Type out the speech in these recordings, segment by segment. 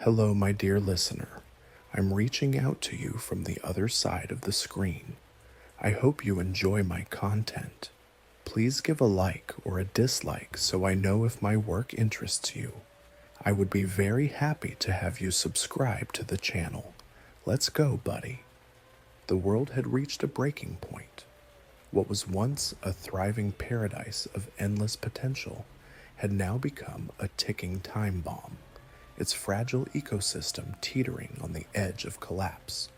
Hello, my dear listener. I'm reaching out to you from the other side of the screen. I hope you enjoy my content. Please give a like or a dislike so I know if my work interests you. I would be very happy to have you subscribe to the channel. Let's go, buddy. The world had reached a breaking point. What was once a thriving paradise of endless potential had now become a ticking time bomb, its fragile ecosystem teetering on the edge of collapse.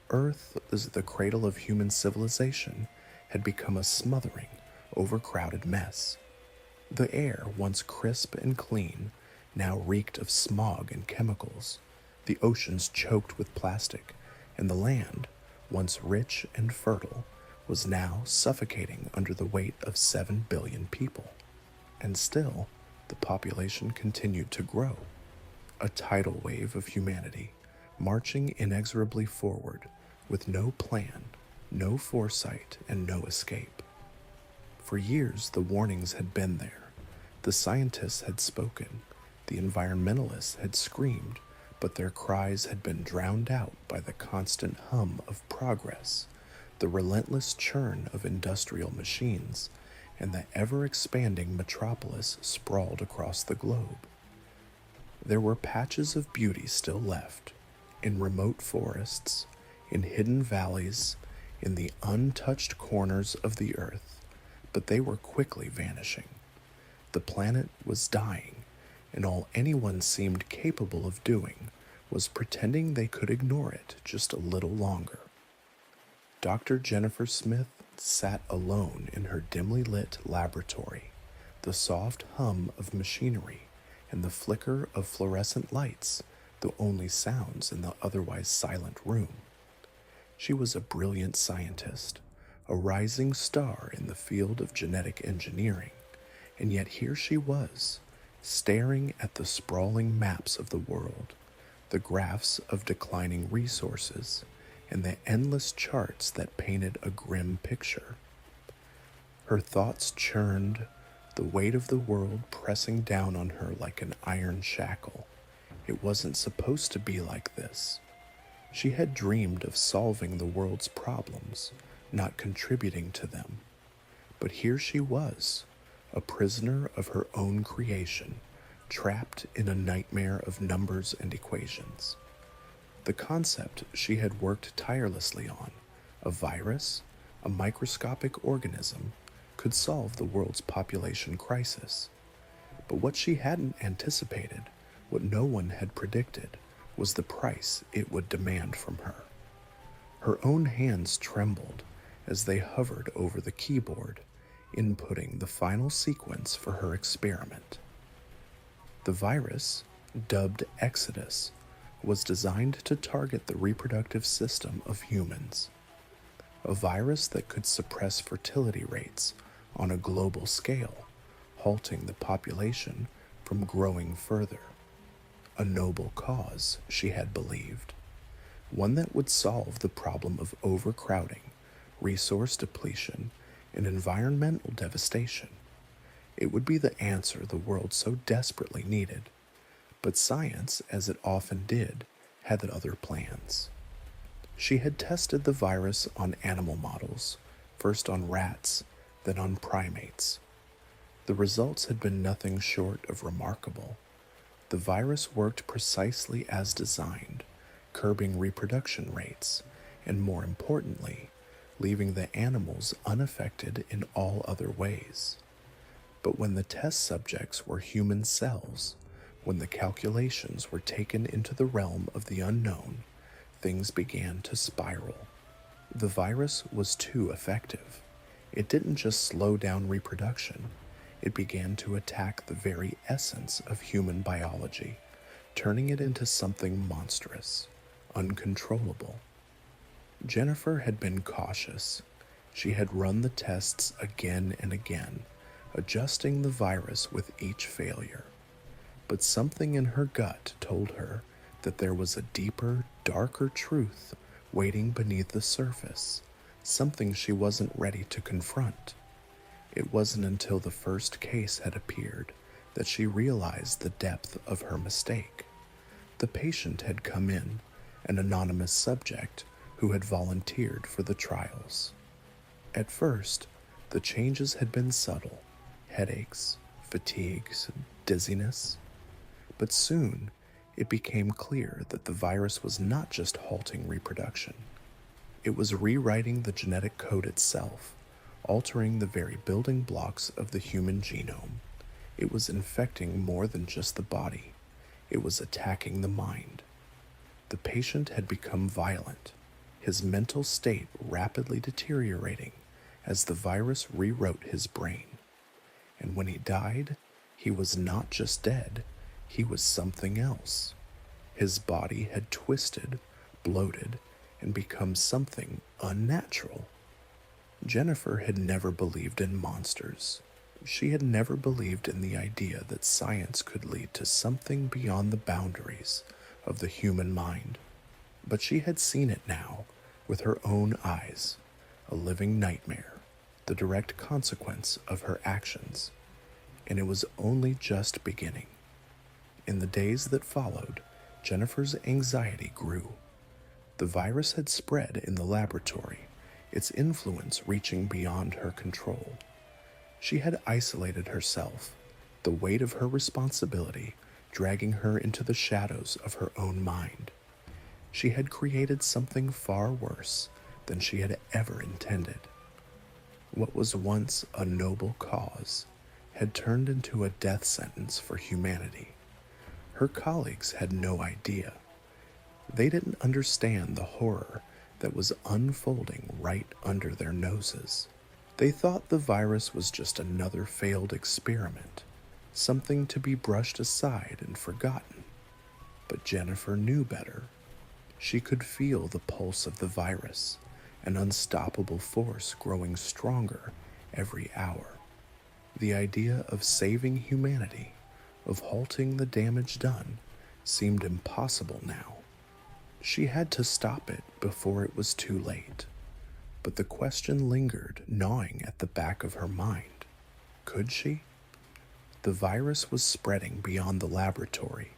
Earth, as the cradle of human civilization, had become a smothering, overcrowded mess. The air, once crisp and clean, now reeked of smog and chemicals. The oceans choked with plastic, and the land, once rich and fertile, was now suffocating under the weight of 7 billion people. And still, the population continued to grow. A tidal wave of humanity, marching inexorably forward, with no plan, no foresight, and no escape. For years, the warnings had been there. The scientists had spoken. The environmentalists had screamed, but their cries had been drowned out by the constant hum of progress, the relentless churn of industrial machines, and the ever-expanding metropolis sprawled across the globe. There were patches of beauty still left, in remote forests, in hidden valleys, in the untouched corners of the earth, but they were quickly vanishing. The planet was dying, and all anyone seemed capable of doing was pretending they could ignore it just a little longer. Dr. Jennifer Smith sat alone in her dimly lit laboratory, the soft hum of machinery and the flicker of fluorescent lights, the only sounds in the otherwise silent room. She was a brilliant scientist, a rising star in the field of genetic engineering, and yet here she was, staring at the sprawling maps of the world, the graphs of declining resources, and the endless charts that painted a grim picture. Her thoughts churned, the weight of the world pressing down on her like an iron shackle. It wasn't supposed to be like this. She had dreamed of solving the world's problems, not contributing to them. But here she was, a prisoner of her own creation, trapped in a nightmare of numbers and equations. The concept she had worked tirelessly on, a virus, a microscopic organism, could solve the world's population crisis. But what she hadn't anticipated, what no one had predicted, was the price it would demand from her. Her own hands trembled as they hovered over the keyboard, inputting the final sequence for her experiment. The virus, dubbed Exodus, was designed to target the reproductive system of humans. A virus that could suppress fertility rates on a global scale, halting the population from growing further. A noble cause, she had believed. One that would solve the problem of overcrowding, resource depletion, and environmental devastation. It would be the answer the world so desperately needed. But science, as it often did, had other plans. She had tested the virus on animal models, first on rats, then on primates. The results had been nothing short of remarkable. The virus worked precisely as designed, curbing reproduction rates, and more importantly, leaving the animals unaffected in all other ways. But when the test subjects were human cells, when the calculations were taken into the realm of the unknown, things began to spiral. The virus was too effective. It didn't just slow down reproduction, it began to attack the very essence of human biology, turning it into something monstrous, uncontrollable. Jennifer had been cautious. She had run the tests again and again, adjusting the virus with each failure. But something in her gut told her that there was a deeper, darker truth waiting beneath the surface, something she wasn't ready to confront. It wasn't until the first case had appeared that she realized the depth of her mistake. The patient had come in, an anonymous subject who had volunteered for the trials. At first, the changes had been subtle: headaches, fatigues, dizziness. But soon, it became clear that the virus was not just halting reproduction. It was rewriting the genetic code itself, altering the very building blocks of the human genome. It was infecting more than just the body. It was attacking the mind. The patient had become violent, his mental state rapidly deteriorating as the virus rewrote his brain. And when he died, he was not just dead, he was something else. His body had twisted, bloated, and become something unnatural. Jennifer had never believed in monsters. She had never believed in the idea that science could lead to something beyond the boundaries of the human mind. But she had seen it now with her own eyes, a living nightmare, the direct consequence of her actions. And it was only just beginning. In the days that followed, Jennifer's anxiety grew. The virus had spread in the laboratory, its influence reaching beyond her control. She had isolated herself, the weight of her responsibility dragging her into the shadows of her own mind. She had created something far worse than she had ever intended. What was once a noble cause had turned into a death sentence for humanity. Her colleagues had no idea. They didn't understand the horror that was unfolding right under their noses. They thought the virus was just another failed experiment, something to be brushed aside and forgotten. But Jennifer knew better. She could feel the pulse of the virus, an unstoppable force growing stronger every hour. The idea of saving humanity, of halting the damage done, seemed impossible now. She had to stop it before it was too late. But the question lingered, gnawing at the back of her mind. Could she? The virus was spreading beyond the laboratory,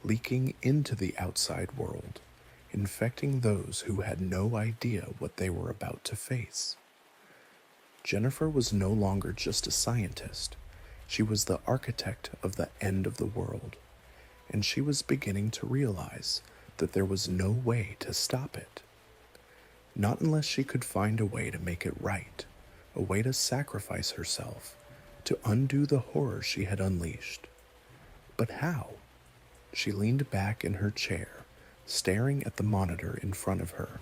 leaking into the outside world, infecting those who had no idea what they were about to face. Jennifer was no longer just a scientist. She was the architect of the end of the world, and she was beginning to realize that there was no way to stop it. Not unless she could find a way to make it right, a way to sacrifice herself, to undo the horror she had unleashed. But how? She leaned back in her chair, staring at the monitor in front of her.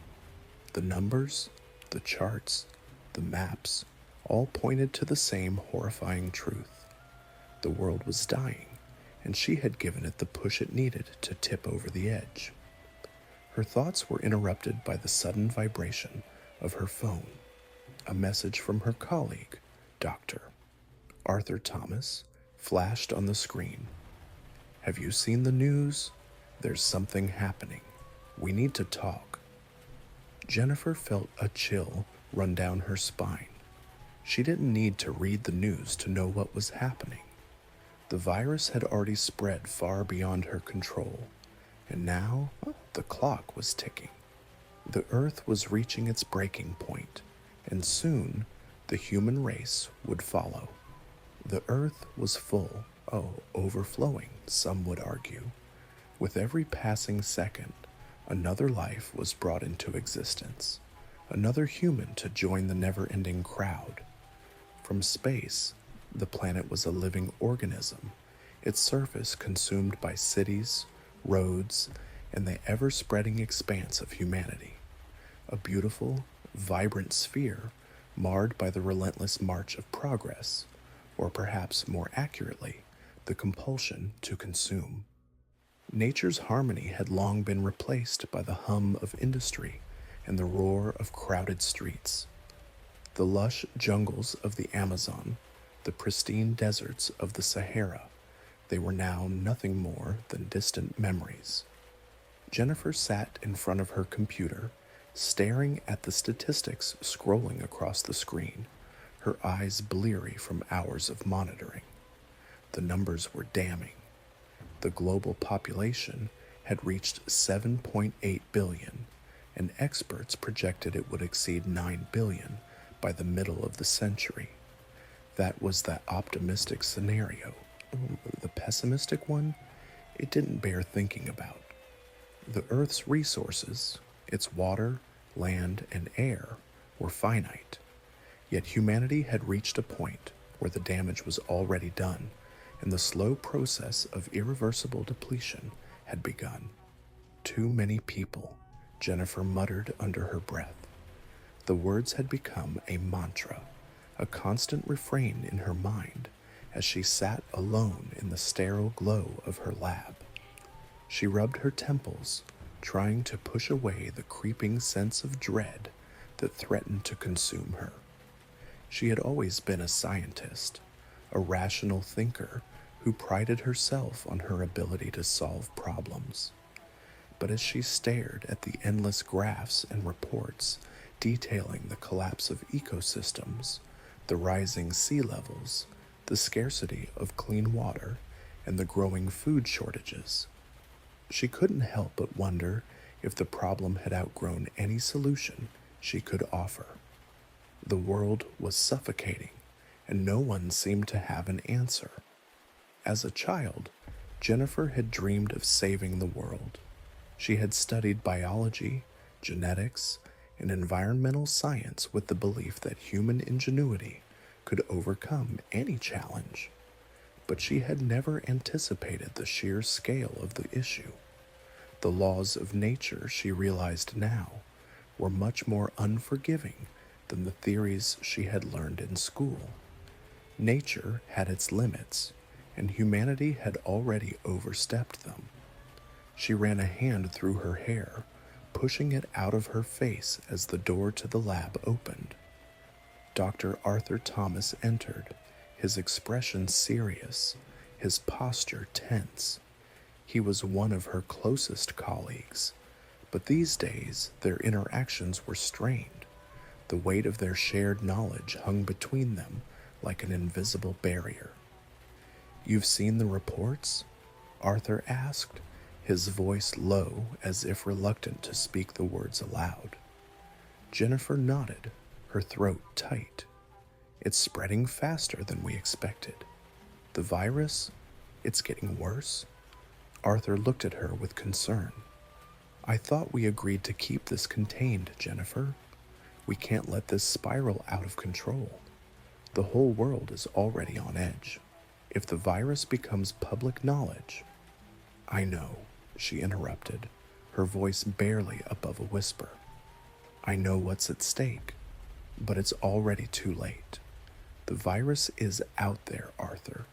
The numbers, the charts, the maps, all pointed to the same horrifying truth. The world was dying, and she had given it the push it needed to tip over the edge. Her thoughts were interrupted by the sudden vibration of her phone. A message from her colleague, Dr. Arthur Thomas, flashed on the screen. "Have you seen the news? There's something happening. We need to talk." Jennifer felt a chill run down her spine. She didn't need to read the news to know what was happening. The virus had already spread far beyond her control, and now the clock was ticking. The Earth was reaching its breaking point, and soon the human race would follow. The Earth was full, overflowing, some would argue. With every passing second, another life was brought into existence, another human to join the never-ending crowd. From space, the planet was a living organism, its surface consumed by cities, roads, and the ever-spreading expanse of humanity. A beautiful, vibrant sphere marred by the relentless march of progress, or perhaps more accurately, the compulsion to consume. Nature's harmony had long been replaced by the hum of industry and the roar of crowded streets. The lush jungles of the Amazon, the pristine deserts of the Sahara, they were now nothing more than distant memories. Jennifer sat in front of her computer, staring at the statistics scrolling across the screen, her eyes bleary from hours of monitoring. The numbers were damning. The global population had reached 7.8 billion, and experts projected it would exceed 9 billion by the middle of the century. That was the optimistic scenario. The pessimistic one, it didn't bear thinking about. The Earth's resources, its water, land, and air, were finite. Yet humanity had reached a point where the damage was already done, and the slow process of irreversible depletion had begun. Too many people, Jennifer muttered under her breath. The words had become a mantra, a constant refrain in her mind as she sat alone in the sterile glow of her lab. She rubbed her temples, trying to push away the creeping sense of dread that threatened to consume her. She had always been a scientist, a rational thinker who prided herself on her ability to solve problems. But as she stared at the endless graphs and reports detailing the collapse of ecosystems, the rising sea levels, the scarcity of clean water, and the growing food shortages, she couldn't help but wonder if the problem had outgrown any solution she could offer. The world was suffocating, and no one seemed to have an answer. As a child, Jennifer had dreamed of saving the world. She had studied biology, genetics, and environmental science with the belief that human ingenuity could overcome any challenge. But she had never anticipated the sheer scale of the issue. The laws of nature, she realized now, were much more unforgiving than the theories she had learned in school. Nature had its limits, and humanity had already overstepped them. She ran a hand through her hair, pushing it out of her face as the door to the lab opened. Dr. Arthur Thomas entered, his expression serious, his posture tense. He was one of her closest colleagues, but these days their interactions were strained. The weight of their shared knowledge hung between them like an invisible barrier. "You've seen the reports?" Arthur asked, his voice low as if reluctant to speak the words aloud. Jennifer nodded, her throat tight. "It's spreading faster than we expected. The virus, it's getting worse." Arthur looked at her with concern. "I thought we agreed to keep this contained, Jennifer. We can't let this spiral out of control. The whole world is already on edge. If the virus becomes public knowledge—" "I know," she interrupted, her voice barely above a whisper. "I know what's at stake, but it's already too late. The virus is out there, Arthur.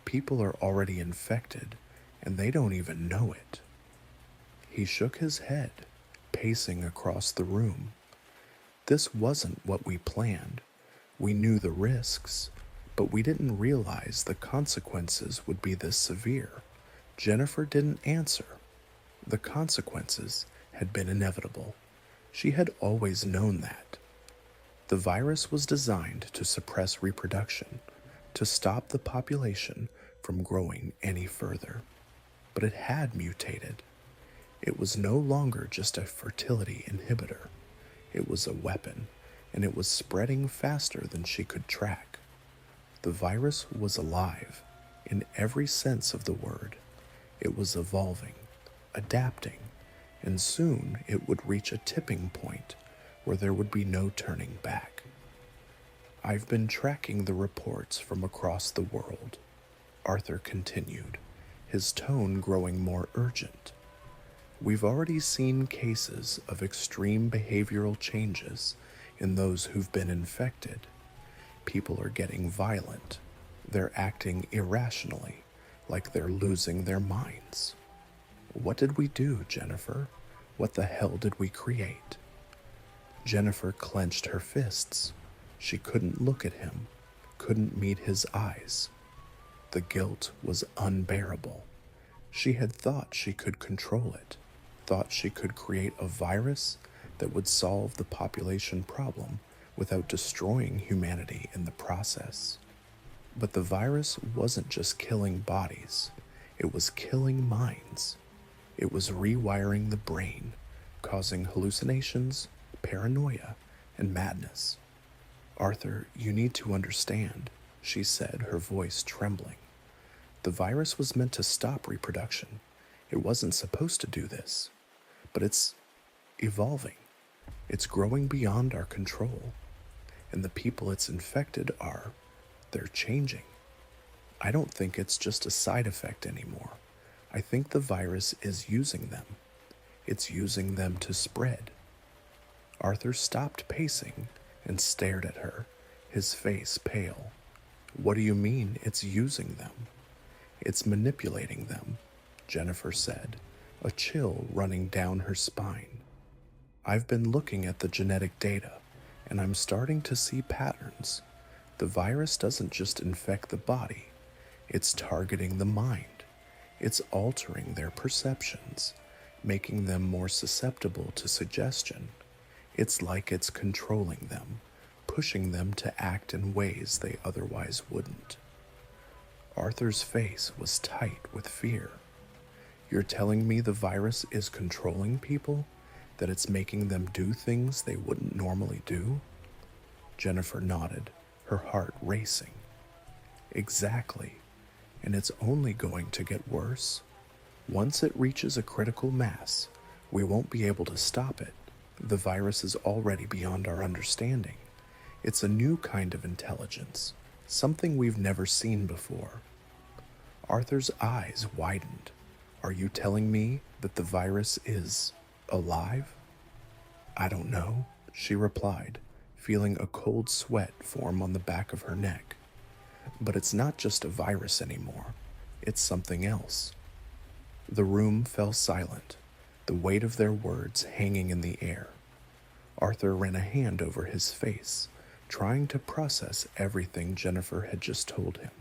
People are already infected, and they don't even know it." He shook his head, pacing across the room. "This wasn't what we planned. We knew the risks, but we didn't realize the consequences would be this severe." Jennifer didn't answer. The consequences had been inevitable. She had always known that. The virus was designed to suppress reproduction, to stop the population from growing any further. But it had mutated. It was no longer just a fertility inhibitor. It was a weapon, and it was spreading faster than she could track. The virus was alive, in every sense of the word. It was evolving, adapting, and soon it would reach a tipping point where there would be no turning back. "I've been tracking the reports from across the world," Arthur continued, his tone growing more urgent. "We've already seen cases of extreme behavioral changes in those who've been infected. People are getting violent. They're acting irrationally, like they're losing their minds. What did we do, Jennifer? What the hell did we create?" Jennifer clenched her fists. She couldn't look at him, couldn't meet his eyes. The guilt was unbearable. She had thought she could control it, thought she could create a virus that would solve the population problem without destroying humanity in the process. But the virus wasn't just killing bodies, it was killing minds. It was rewiring the brain, causing hallucinations, paranoia, and madness. Arthur, you need to understand, she said, her voice trembling. The virus was meant to stop reproduction. It wasn't supposed to do this. But it's evolving. It's growing beyond our control. And the people it's infected they're changing. I don't think it's just a side effect anymore. I think the virus is using them. It's using them to spread. Arthur stopped pacing and stared at her, his face pale. What do you mean it's using them? It's manipulating them, Jennifer said, a chill running down her spine. I've been looking at the genetic data, and I'm starting to see patterns. The virus doesn't just infect the body, it's targeting the mind. It's altering their perceptions, making them more susceptible to suggestion. It's like it's controlling them, pushing them to act in ways they otherwise wouldn't. Arthur's face was tight with fear. You're telling me the virus is controlling people? That it's making them do things they wouldn't normally do? Jennifer nodded, her heart racing. Exactly, and it's only going to get worse. Once it reaches a critical mass, we won't be able to stop it. The virus is already beyond our understanding. It's a new kind of intelligence, something we've never seen before. Arthur's eyes widened. Are you telling me that the virus is alive? I don't know, she replied, feeling a cold sweat form on the back of her neck. But it's not just a virus anymore. It's something else. The room fell silent, the weight of their words hanging in the air. Arthur ran a hand over his face, trying to process everything Jennifer had just told him.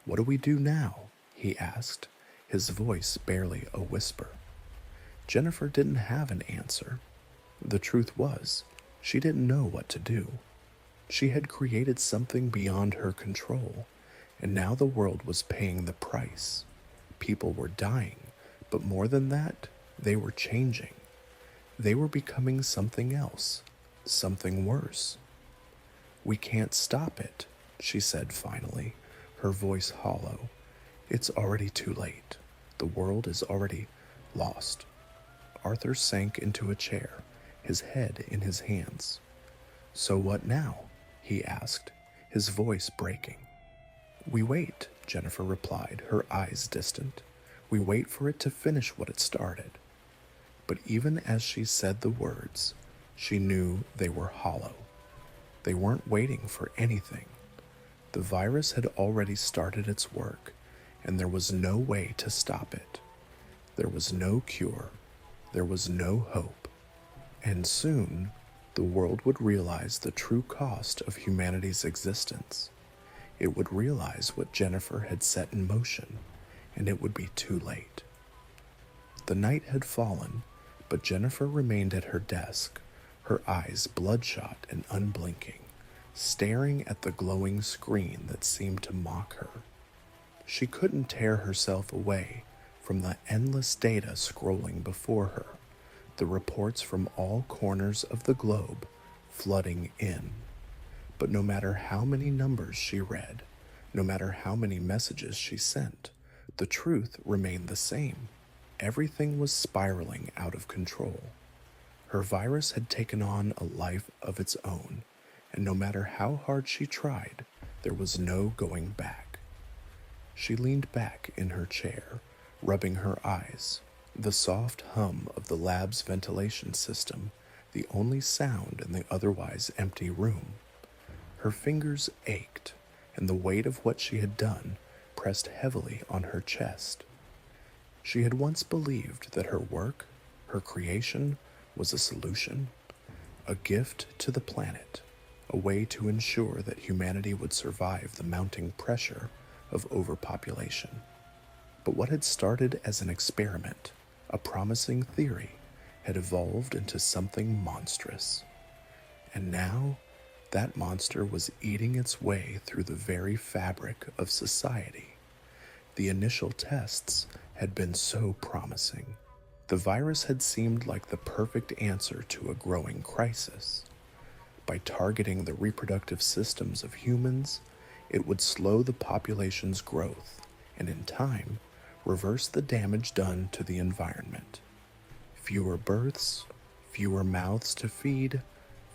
What do we do now? He asked, his voice barely a whisper. Jennifer didn't have an answer. The truth was, she didn't know what to do. She had created something beyond her control, and now the world was paying the price. People were dying, but more than that, they were changing. They were becoming something else, something worse. We can't stop it, she said finally, her voice hollow. It's already too late. The world is already lost. Arthur sank into a chair, his head in his hands. So what now? He asked, his voice breaking. We wait, Jennifer replied, her eyes distant. We wait for it to finish what it started. But even as she said the words, she knew they were hollow. They weren't waiting for anything. The virus had already started its work, and there was no way to stop it. There was no cure. There was no hope. And soon, the world would realize the true cost of humanity's existence. It would realize what Jennifer had set in motion, and it would be too late. The night had fallen, but Jennifer remained at her desk, her eyes bloodshot and unblinking, staring at the glowing screen that seemed to mock her. She couldn't tear herself away from the endless data scrolling before her, the reports from all corners of the globe flooding in. But no matter how many numbers she read, no matter how many messages she sent, the truth remained the same. Everything was spiraling out of control. Her virus had taken on a life of its own, and no matter how hard she tried, there was no going back. She leaned back in her chair, rubbing her eyes, the soft hum of the lab's ventilation system, the only sound in the otherwise empty room. Her fingers ached, and the weight of what she had done pressed heavily on her chest. She had once believed that her work, her creation, was a solution, a gift to the planet, a way to ensure that humanity would survive the mounting pressure of overpopulation. But what had started as an experiment, a promising theory, had evolved into something monstrous. And now, that monster was eating its way through the very fabric of society. The initial tests had been so promising. The virus had seemed like the perfect answer to a growing crisis. By targeting the reproductive systems of humans, it would slow the population's growth and, in time, reverse the damage done to the environment. Fewer births, fewer mouths to feed,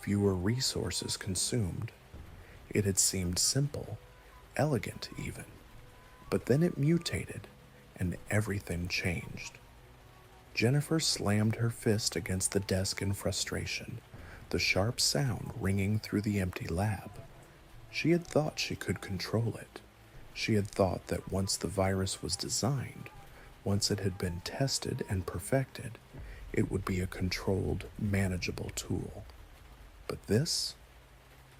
fewer resources consumed. It had seemed simple, elegant even. But then it mutated, and everything changed. Jennifer slammed her fist against the desk in frustration, the sharp sound ringing through the empty lab. She had thought she could control it. She had thought that once the virus was designed, once it had been tested and perfected, it would be a controlled, manageable tool. But this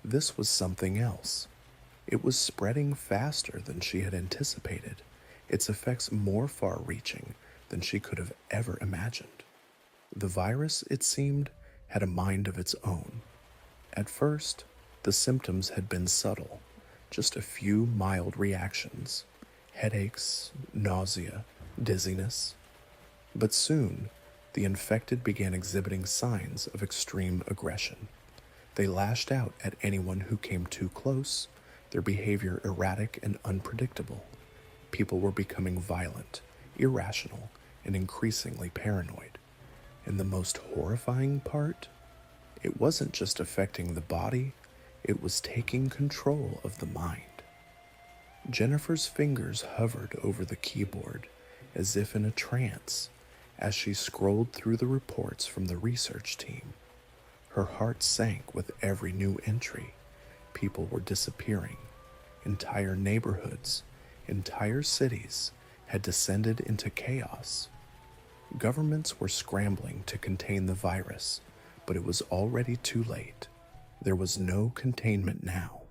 was something else. It was spreading faster than she had anticipated, its effects more far-reaching than she could have ever imagined. The virus, it seemed, had a mind of its own. At first, the symptoms had been subtle, just a few mild reactions, headaches, nausea, dizziness. But soon, the infected began exhibiting signs of extreme aggression. They lashed out at anyone who came too close, their behavior erratic and unpredictable. People were becoming violent, irrational, and increasingly paranoid. And the most horrifying part? It wasn't just affecting the body, it was taking control of the mind. Jennifer's fingers hovered over the keyboard, as if in a trance, as she scrolled through the reports from the research team. Her heart sank with every new entry. People were disappearing. Entire neighborhoods, entire cities had descended into chaos. Governments were scrambling to contain the virus, but it was already too late. There was no containment now.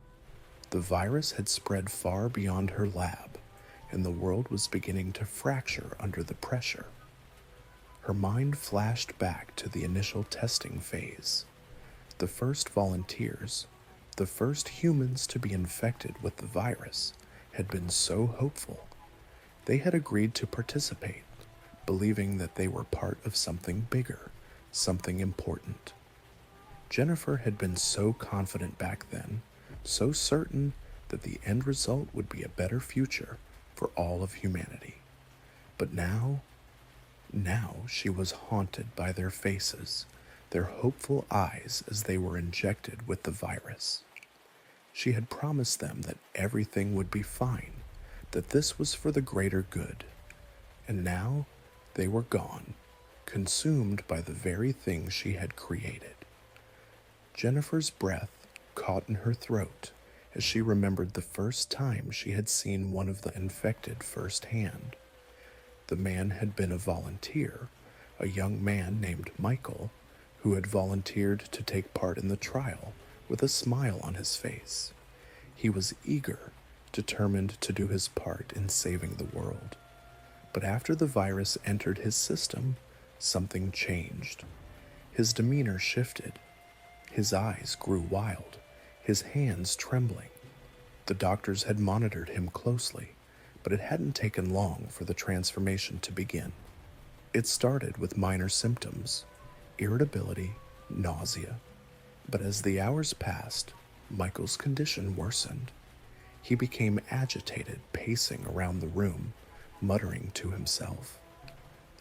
The virus had spread far beyond her lab, and the world was beginning to fracture under the pressure. Her mind flashed back to the initial testing phase. The first volunteers, the first humans to be infected with the virus, had been so hopeful. They had agreed to participate, believing that they were part of something bigger, something important. Jennifer had been so confident back then, so certain that the end result would be a better future for all of humanity. But now she was haunted by their faces, their hopeful eyes as they were injected with the virus. She had promised them that everything would be fine, that this was for the greater good. And now they were gone, consumed by the very thing she had created. Jennifer's breath caught in her throat as she remembered the first time she had seen one of the infected firsthand. The man had been a volunteer, a young man named Michael, who had volunteered to take part in the trial with a smile on his face. He was eager, determined to do his part in saving the world. But after the virus entered his system, something changed. His demeanor shifted. His eyes grew wild, his hands trembling. The doctors had monitored him closely, but it hadn't taken long for the transformation to begin. It started with minor symptoms, irritability, nausea. But as the hours passed, Michael's condition worsened. He became agitated, pacing around the room, muttering to himself.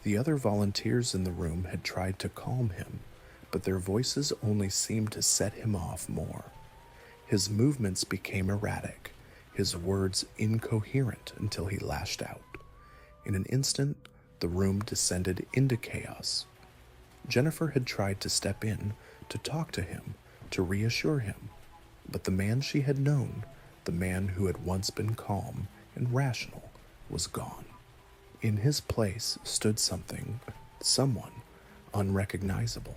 The other volunteers in the room had tried to calm him, but their voices only seemed to set him off more. His movements became erratic, his words incoherent until he lashed out. In an instant, the room descended into chaos. Jennifer had tried to step in, to talk to him, to reassure him, but the man she had known, the man who had once been calm and rational, was gone. In his place stood someone unrecognizable.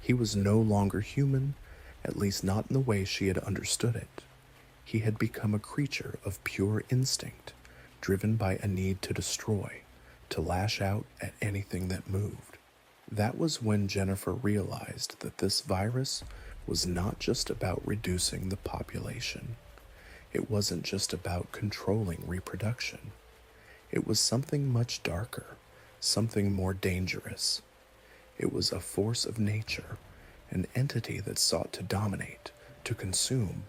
He was no longer human, at least not in the way she had understood it. He had become a creature of pure instinct, driven by a need to destroy, to lash out at anything that moved. That was when Jennifer realized that this virus was not just about reducing the population. It wasn't just about controlling reproduction. It was something much darker, something more dangerous. It was a force of nature, an entity that sought to dominate, to consume.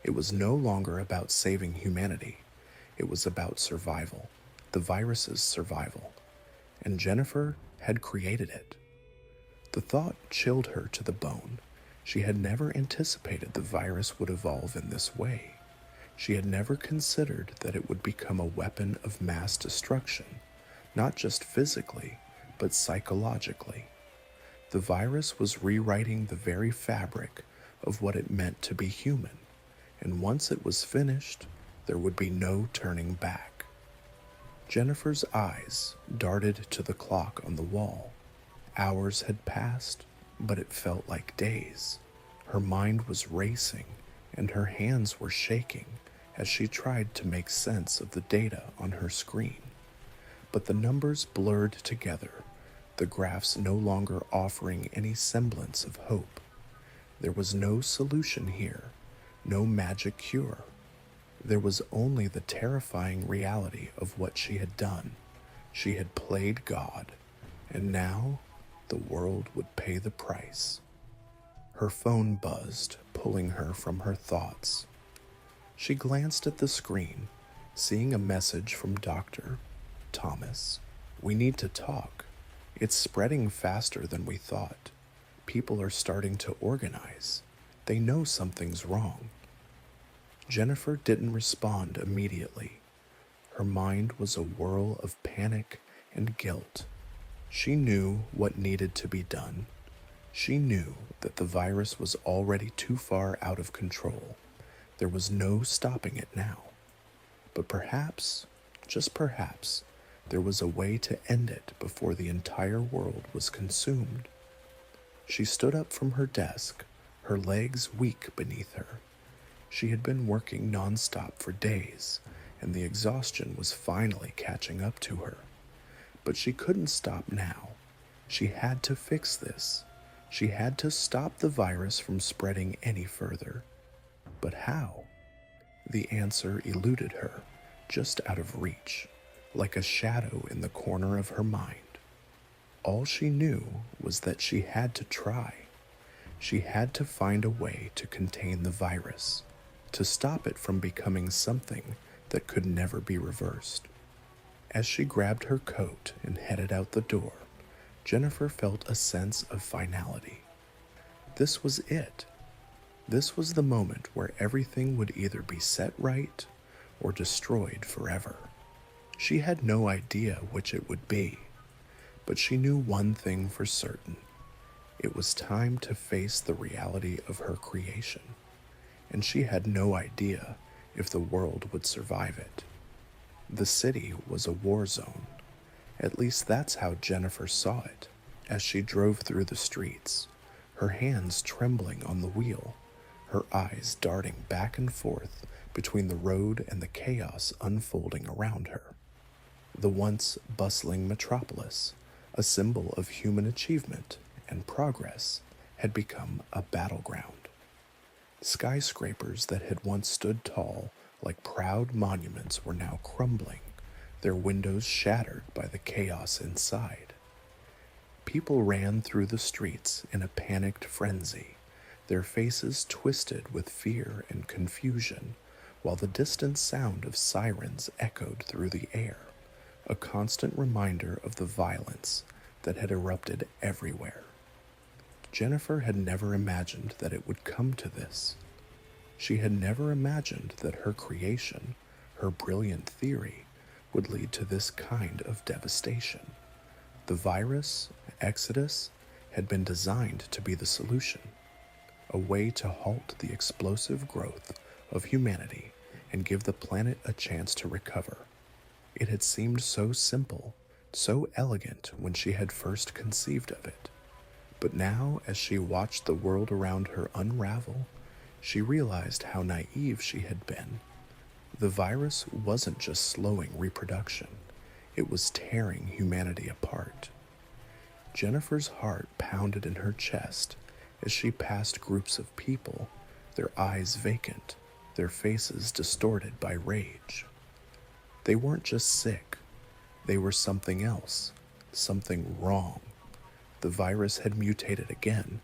It was no longer about saving humanity. It was about survival, the virus's survival. And Jennifer had created it. The thought chilled her to the bone. She had never anticipated the virus would evolve in this way. She had never considered that it would become a weapon of mass destruction, not just physically, but psychologically. The virus was rewriting the very fabric of what it meant to be human, and once it was finished, there would be no turning back. Jennifer's eyes darted to the clock on the wall. Hours had passed, but it felt like days. Her mind was racing, and her hands were shaking as she tried to make sense of the data on her screen. But the numbers blurred together, the graphs no longer offering any semblance of hope. There was no solution here, no magic cure. There was only the terrifying reality of what she had done. She had played God, and now the world would pay the price. Her phone buzzed, pulling her from her thoughts. She glanced at the screen, seeing a message from Dr. Thomas. "We need to talk. It's spreading faster than we thought. People are starting to organize. They know something's wrong." Jennifer didn't respond immediately. Her mind was a whirl of panic and guilt. She knew what needed to be done. She knew that the virus was already too far out of control. There was no stopping it now. But perhaps, just perhaps, there was a way to end it before the entire world was consumed. She stood up from her desk, her legs weak beneath her. She had been working nonstop for days, and the exhaustion was finally catching up to her. But she couldn't stop now. She had to fix this. She had to stop the virus from spreading any further. But how? The answer eluded her, just out of reach, like a shadow in the corner of her mind. All she knew was that she had to try. She had to find a way to contain the virus, to stop it from becoming something that could never be reversed. As she grabbed her coat and headed out the door, Jennifer felt a sense of finality. This was it. This was the moment where everything would either be set right or destroyed forever. She had no idea which it would be, but she knew one thing for certain. It was time to face the reality of her creation, and she had no idea if the world would survive it. The city was a war zone. At least that's how Jennifer saw it as she drove through the streets, her hands trembling on the wheel, her eyes darting back and forth between the road and the chaos unfolding around her. The once bustling metropolis, a symbol of human achievement and progress, had become a battleground. Skyscrapers that had once stood tall like proud monuments were now crumbling, their windows shattered by the chaos inside. People ran through the streets in a panicked frenzy, their faces twisted with fear and confusion, while the distant sound of sirens echoed through the air, a constant reminder of the violence that had erupted everywhere. Jennifer had never imagined that it would come to this. She had never imagined that her creation, her brilliant theory, would lead to this kind of devastation. The virus, Exodus, had been designed to be the solution, a way to halt the explosive growth of humanity and give the planet a chance to recover. It had seemed so simple, so elegant when she had first conceived of it. But now, as she watched the world around her unravel, she realized how naive she had been. The virus wasn't just slowing reproduction, it was tearing humanity apart. Jennifer's heart pounded in her chest as she passed groups of people, their eyes vacant, their faces distorted by rage. They weren't just sick, They were something else, something wrong. The virus had mutated again,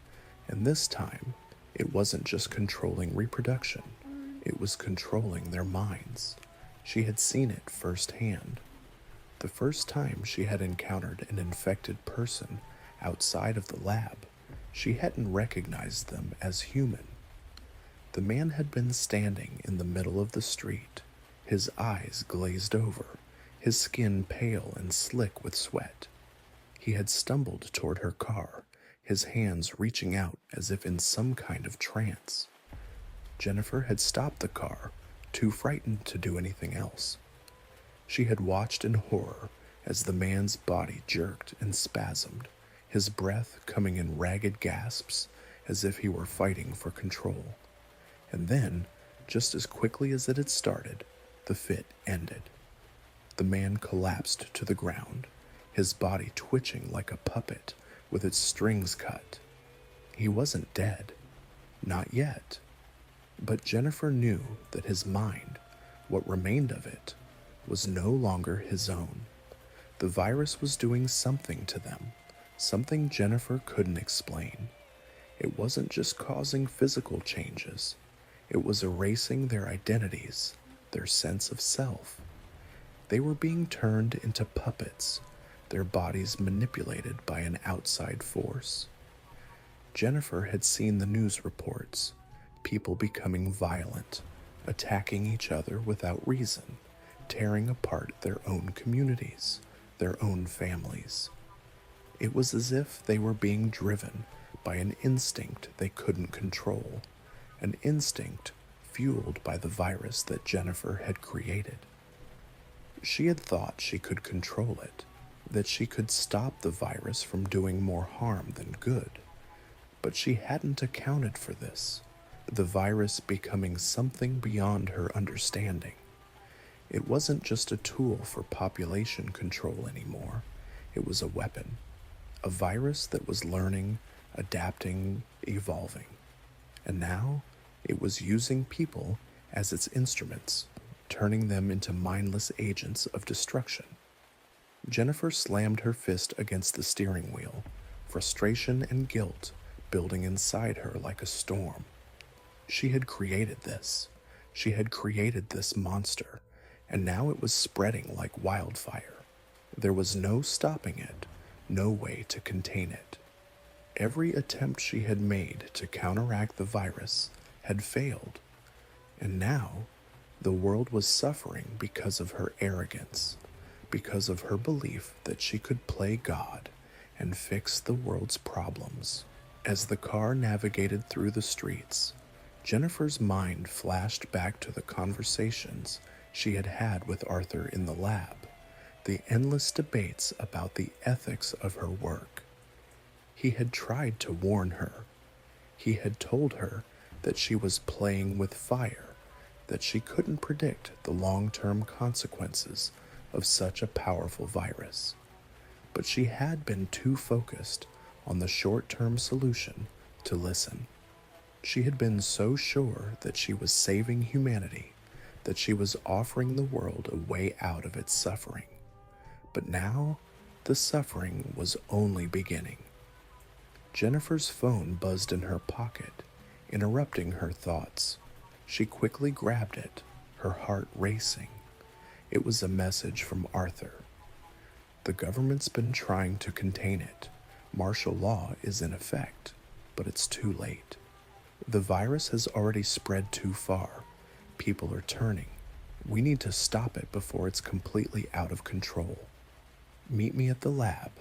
and this time, it wasn't just controlling reproduction, it was controlling their minds. She had seen it firsthand. The first time she had encountered an infected person outside of the lab, she hadn't recognized them as human. The man had been standing in the middle of the street, his eyes glazed over, his skin pale and slick with sweat. He had stumbled toward her car, his hands reaching out as if in some kind of trance. Jennifer had stopped the car, too frightened to do anything else. She had watched in horror as the man's body jerked and spasmed, his breath coming in ragged gasps as if he were fighting for control. And then, just as quickly as it had started, the fit ended. The man collapsed to the ground, his body twitching like a puppet with its strings cut. He wasn't dead. Not yet. But Jennifer knew that his mind, what remained of it, was no longer his own. The virus was doing something to them, something Jennifer couldn't explain. It wasn't just causing physical changes. It was erasing their identities, their sense of self. They were being turned into puppets, their bodies manipulated by an outside force. Jennifer had seen the news reports, people becoming violent, attacking each other without reason, tearing apart their own communities, their own families. It was as if they were being driven by an instinct they couldn't control, an instinct fueled by the virus that Jennifer had created. She had thought she could control it, that she could stop the virus from doing more harm than good. But she hadn't accounted for this, the virus becoming something beyond her understanding. It wasn't just a tool for population control anymore. It was a weapon, a virus that was learning, adapting, evolving. And now, it was using people as its instruments, turning them into mindless agents of destruction. Jennifer slammed her fist against the steering wheel, frustration and guilt building inside her like a storm. She had created this. She had created this monster, and now it was spreading like wildfire. There was no stopping it, no way to contain it. Every attempt she had made to counteract the virus had failed, and now the world was suffering because of her arrogance, because of her belief that she could play God and fix the world's problems. As the car navigated through the streets, Jennifer's mind flashed back to the conversations she had had with Arthur in the lab, the endless debates about the ethics of her work. He had tried to warn her. He had told her that she was playing with fire, that she couldn't predict the long-term consequences of such a powerful virus. But she had been too focused on the short-term solution to listen. She had been so sure that she was saving humanity, that she was offering the world a way out of its suffering. But now, the suffering was only beginning. Jennifer's phone buzzed in her pocket, interrupting her thoughts. She quickly grabbed it, her heart racing. It was a message from Arthur. The government's been trying to contain it. Martial law is in effect, but it's too late. The virus has already spread too far. People are turning. We need to stop it before it's completely out of control. Meet me at the lab.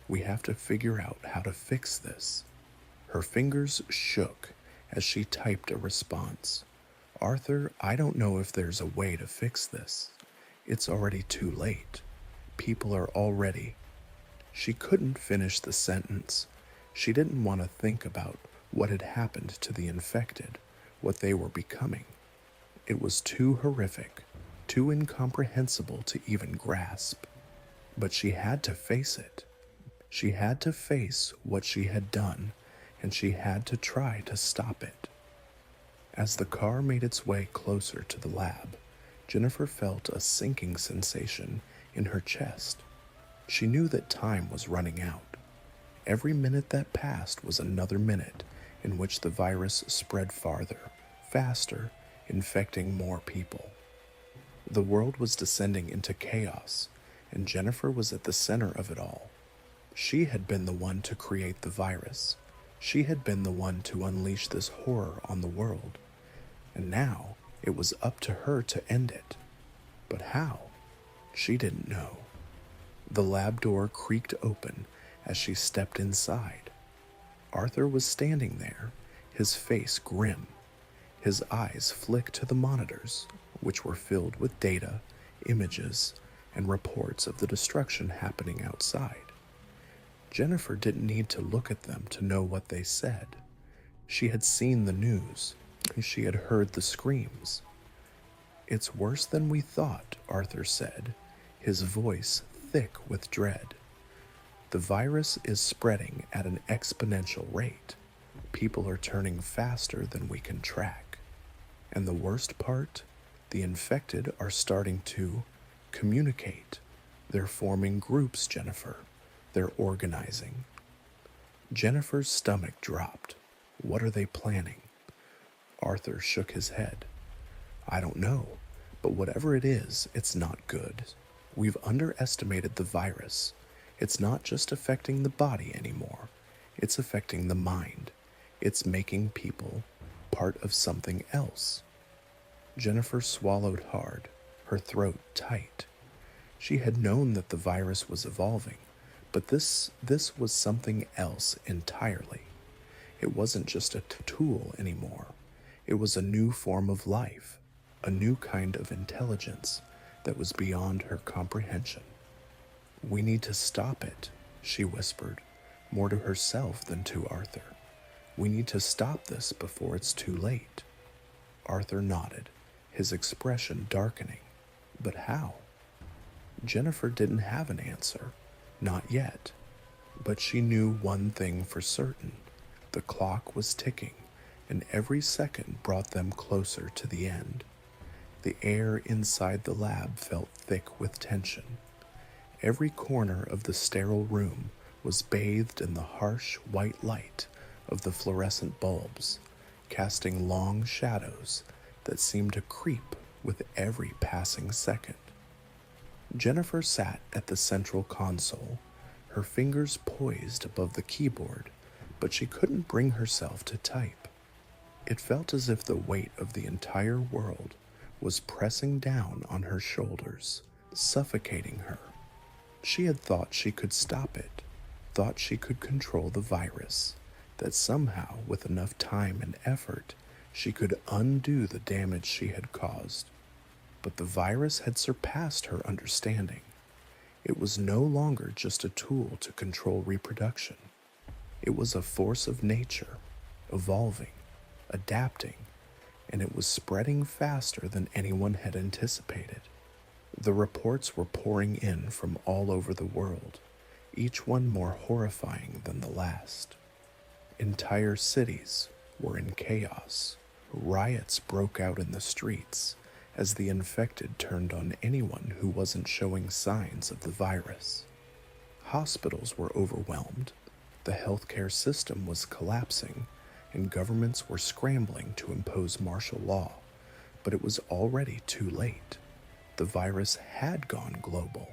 We have to figure out how to fix this. Her fingers shook as she typed a response. Arthur, I don't know if there's a way to fix this. It's already too late. People are already. She couldn't finish the sentence. She didn't want to think about what had happened to the infected, what they were becoming. It was too horrific, too incomprehensible to even grasp. But she had to face it. She had to face what she had done, and she had to try to stop it. As the car made its way closer to the lab, Jennifer felt a sinking sensation in her chest. She knew that time was running out. Every minute that passed was another minute in which the virus spread farther, faster, infecting more people. The world was descending into chaos, and Jennifer was at the center of it all. She had been the one to create the virus. She had been the one to unleash this horror on the world. And now it was up to her to end it. But how? She didn't know. The lab door creaked open as she stepped inside. Arthur was standing there, his face grim. His eyes flicked to the monitors, which were filled with data, images, and reports of the destruction happening outside. Jennifer didn't need to look at them to know what they said. She had seen the news. She had heard the screams. "It's worse than we thought," Arthur said, his voice thick with dread. "The virus is spreading at an exponential rate. People are turning faster than we can track. And the worst part, the infected are starting to communicate. They're forming groups, Jennifer. They're organizing." Jennifer's stomach dropped. What are they planning? Arthur shook his head. "I don't know, but whatever it is, it's not good. We've underestimated the virus. It's not just affecting the body anymore. It's affecting the mind. It's making people part of something else." Jennifer swallowed hard, her throat tight. She had known that the virus was evolving, but this was something else entirely. It wasn't just a tool anymore. It was a new form of life, a new kind of intelligence that was beyond her comprehension. "We need to stop it," she whispered, more to herself than to Arthur. "We need to stop this before it's too late." Arthur nodded, his expression darkening. But how? Jennifer didn't have an answer, not yet. But she knew one thing for certain. The clock was ticking, and every second brought them closer to the end. The air inside the lab felt thick with tension. Every corner of the sterile room was bathed in the harsh white light of the fluorescent bulbs, casting long shadows that seemed to creep with every passing second. Jennifer sat at the central console, her fingers poised above the keyboard, but she couldn't bring herself to type. It felt as if the weight of the entire world was pressing down on her shoulders, suffocating her. She had thought she could stop it, thought she could control the virus, that somehow, with enough time and effort, she could undo the damage she had caused. But the virus had surpassed her understanding. It was no longer just a tool to control reproduction. It was a force of nature, evolving, adapting, and it was spreading faster than anyone had anticipated. The reports were pouring in from all over the world, each one more horrifying than the last. Entire cities were in chaos. Riots broke out in the streets as the infected turned on anyone who wasn't showing signs of the virus. Hospitals were overwhelmed, the healthcare system was collapsing, and governments were scrambling to impose martial law, but it was already too late. The virus had gone global.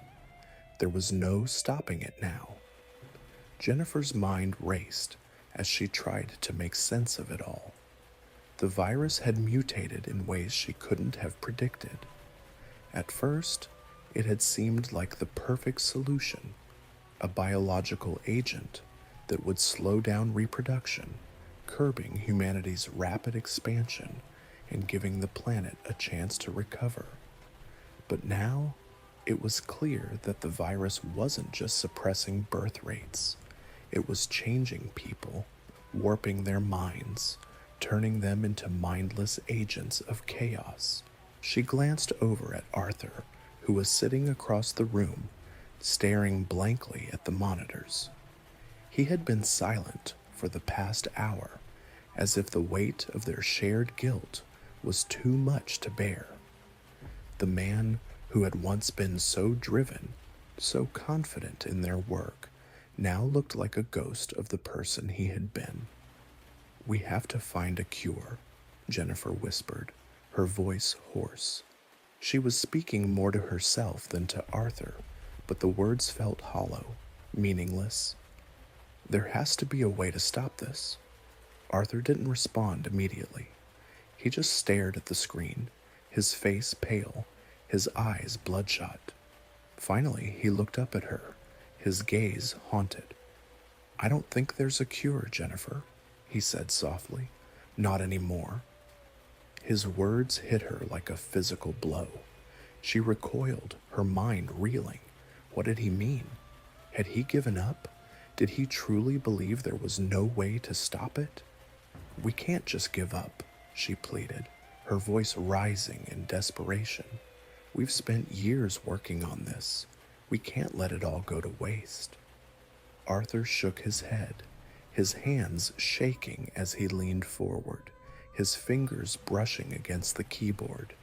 There was no stopping it now. Jennifer's mind raced as she tried to make sense of it all. The virus had mutated in ways she couldn't have predicted. At first, it had seemed like the perfect solution, a biological agent that would slow down reproduction, curbing humanity's rapid expansion and giving the planet a chance to recover. But now, it was clear that the virus wasn't just suppressing birth rates. It was changing people, warping their minds, turning them into mindless agents of chaos. She glanced over at Arthur, who was sitting across the room, staring blankly at the monitors. He had been silent for the past hour, as if the weight of their shared guilt was too much to bear. The man who had once been so driven, so confident in their work, now looked like a ghost of the person he had been. "We have to find a cure," Jennifer whispered, her voice hoarse. She was speaking more to herself than to Arthur, but the words felt hollow, meaningless. "There has to be a way to stop this." Arthur didn't respond immediately. He just stared at the screen, his face pale, his eyes bloodshot. Finally, he looked up at her, his gaze haunted. "I don't think there's a cure, Jennifer," he said softly. "Not anymore." His words hit her like a physical blow. She recoiled, her mind reeling. What did he mean? Had he given up? Did he truly believe there was no way to stop it? "We can't just give up," she pleaded, her voice rising in desperation. "We've spent years working on this. We can't let it all go to waste." Arthur shook his head, his hands shaking as he leaned forward, his fingers brushing against the keyboard.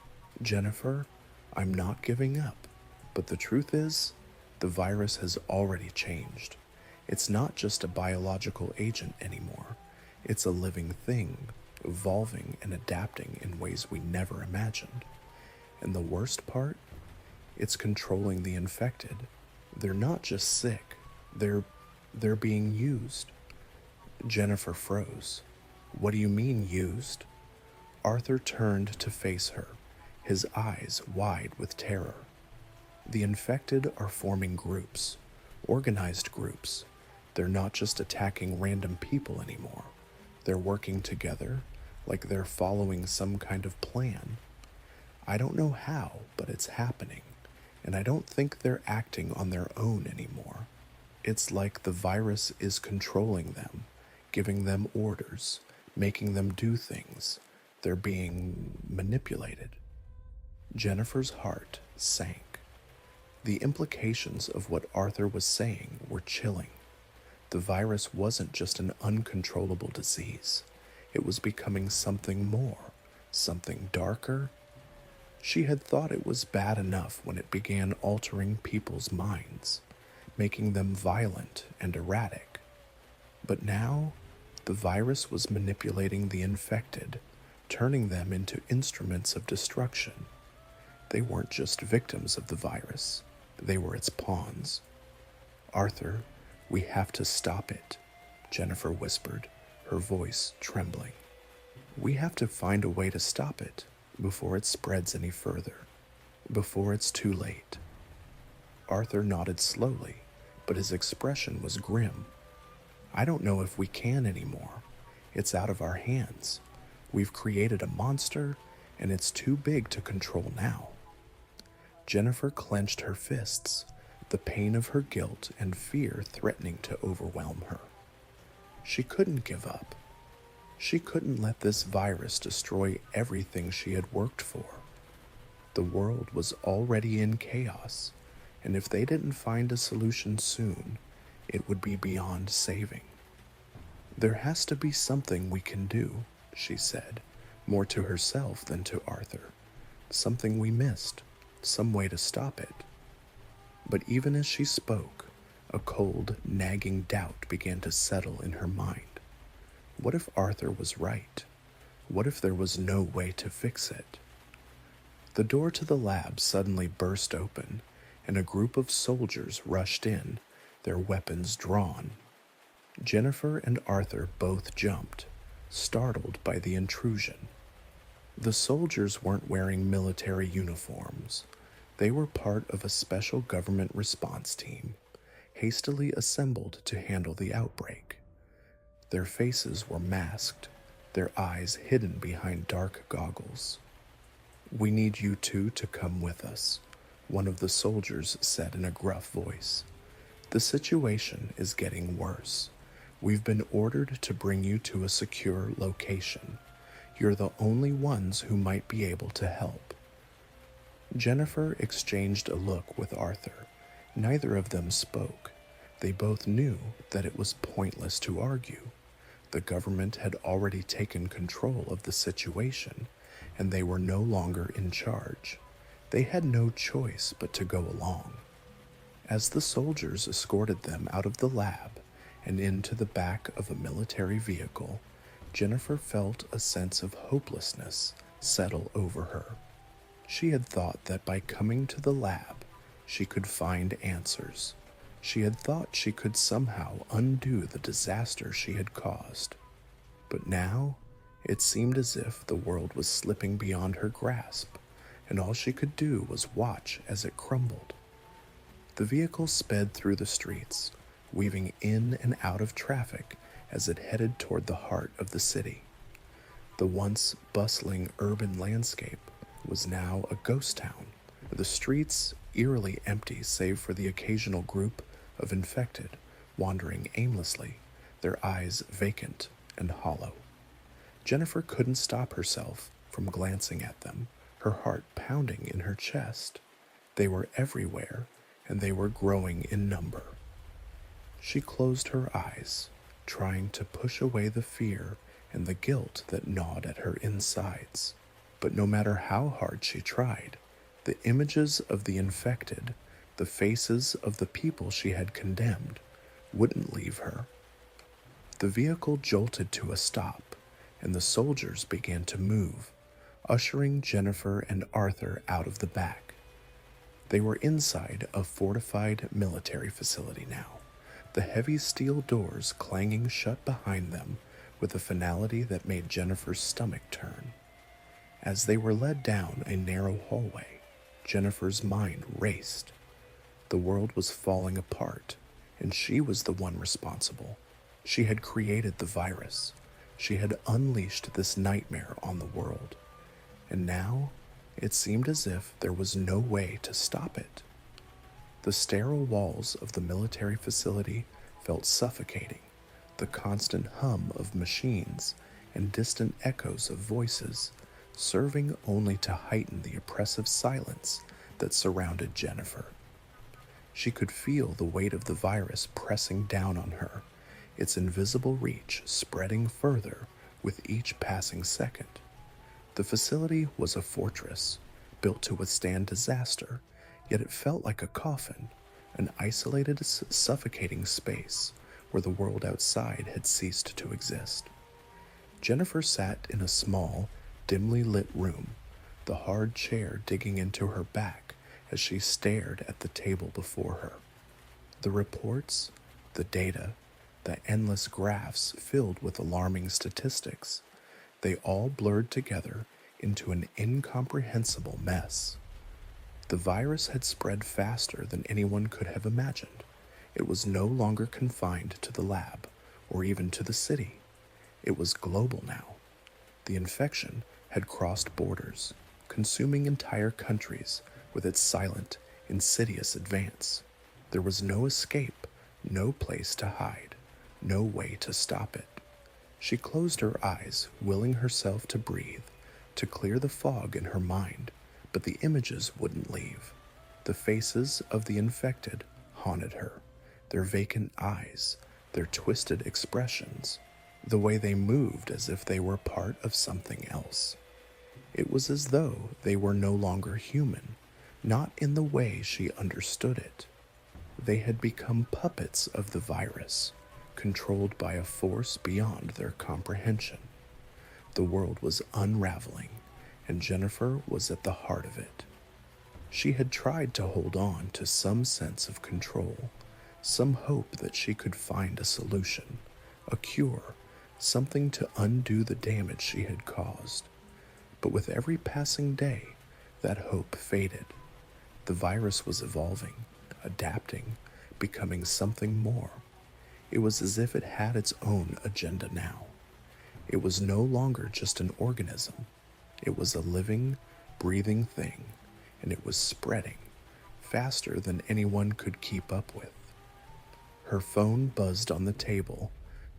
"Jennifer, I'm not giving up, but the truth is, the virus has already changed. It's not just a biological agent anymore. It's a living thing, evolving and adapting in ways we never imagined. And the worst part? It's controlling the infected. They're not just sick, they're being used." Jennifer froze. "What do you mean, used?" Arthur turned to face her, his eyes wide with terror. "The infected are forming groups, organized groups. They're not just attacking random people anymore. They're working together, like they're following some kind of plan. I don't know how, but it's happening, and I don't think they're acting on their own anymore. It's like the virus is controlling them, giving them orders, making them do things. They're being manipulated." Jennifer's heart sank. The implications of what Arthur was saying were chilling. The virus wasn't just an uncontrollable disease. It was becoming something more, something darker. She had thought it was bad enough when it began altering people's minds, making them violent and erratic. But now, the virus was manipulating the infected, turning them into instruments of destruction. They weren't just victims of the virus, they were its pawns. "Arthur, we have to stop it," Jennifer whispered, her voice trembling. "We have to find a way to stop it before it spreads any further, before it's too late." Arthur nodded slowly, but his expression was grim. "I don't know if we can anymore. It's out of our hands. We've created a monster, and it's too big to control now." Jennifer clenched her fists, the pain of her guilt and fear threatening to overwhelm her. She couldn't give up. She couldn't let this virus destroy everything she had worked for. The world was already in chaos, and if they didn't find a solution soon, it would be beyond saving. "There has to be something we can do," she said, more to herself than to Arthur. "Something we missed, some way to stop it." But even as she spoke, a cold, nagging doubt began to settle in her mind. What if Arthur was right? What if there was no way to fix it? The door to the lab suddenly burst open, and a group of soldiers rushed in, their weapons drawn. Jennifer and Arthur both jumped, startled by the intrusion. The soldiers weren't wearing military uniforms. They were part of a special government response team, hastily assembled to handle the outbreak. Their faces were masked, their eyes hidden behind dark goggles. "We need you two to come with us," one of the soldiers said in a gruff voice. "The situation is getting worse. We've been ordered to bring you to a secure location. You're the only ones who might be able to help." Jennifer exchanged a look with Arthur. Neither of them spoke. They both knew that it was pointless to argue. The government had already taken control of the situation, and they were no longer in charge. They had no choice but to go along. As the soldiers escorted them out of the lab and into the back of a military vehicle, Jennifer felt a sense of hopelessness settle over her. She had thought that by coming to the lab, she could find answers. She had thought she could somehow undo the disaster she had caused. But now, it seemed as if the world was slipping beyond her grasp, and all she could do was watch as it crumbled. The vehicle sped through the streets, weaving in and out of traffic as it headed toward the heart of the city. The once bustling urban landscape was now a ghost town, the streets eerily empty save for the occasional group of infected wandering aimlessly, their eyes vacant and hollow. Jennifer couldn't stop herself from glancing at them, her heart pounding in her chest. They were everywhere, and they were growing in number. She closed her eyes, trying to push away the fear and the guilt that gnawed at her insides. But no matter how hard she tried, the images of the infected, the faces of the people she had condemned, wouldn't leave her. The vehicle jolted to a stop, and the soldiers began to move, ushering Jennifer and Arthur out of the back. They were inside a fortified military facility now, the heavy steel doors clanging shut behind them with a finality that made Jennifer's stomach turn. As they were led down a narrow hallway, Jennifer's mind raced. The world was falling apart, and she was the one responsible. She had created the virus. She had unleashed this nightmare on the world. And now, it seemed as if there was no way to stop it. The sterile walls of the military facility felt suffocating, the constant hum of machines and distant echoes of voices serving only to heighten the oppressive silence that surrounded Jennifer. She could feel the weight of the virus pressing down on her, its invisible reach spreading further with each passing second. The facility was a fortress, built to withstand disaster, yet it felt like a coffin, an isolated, suffocating space where the world outside had ceased to exist. Jennifer sat in a small, dimly lit room, the hard chair digging into her back as she stared at the table before her. The reports, the data, the endless graphs filled with alarming statistics, they all blurred together into an incomprehensible mess. The virus had spread faster than anyone could have imagined. It was no longer confined to the lab or even to the city. It was global now. The infection had crossed borders, consuming entire countries with its silent, insidious advance. There was no escape, no place to hide, no way to stop it. She closed her eyes, willing herself to breathe, to clear the fog in her mind, but the images wouldn't leave. The faces of the infected haunted her, their vacant eyes, their twisted expressions, the way they moved as if they were part of something else. It was as though they were no longer human, not in the way she understood it. They had become puppets of the virus, controlled by a force beyond their comprehension. The world was unraveling, and Jennifer was at the heart of it. She had tried to hold on to some sense of control, some hope that she could find a solution, a cure, something to undo the damage she had caused. But with every passing day, that hope faded. The virus was evolving, adapting, becoming something more. It was as if it had its own agenda now. It was no longer just an organism. It was a living, breathing thing, and it was spreading, faster than anyone could keep up with. Her phone buzzed on the table,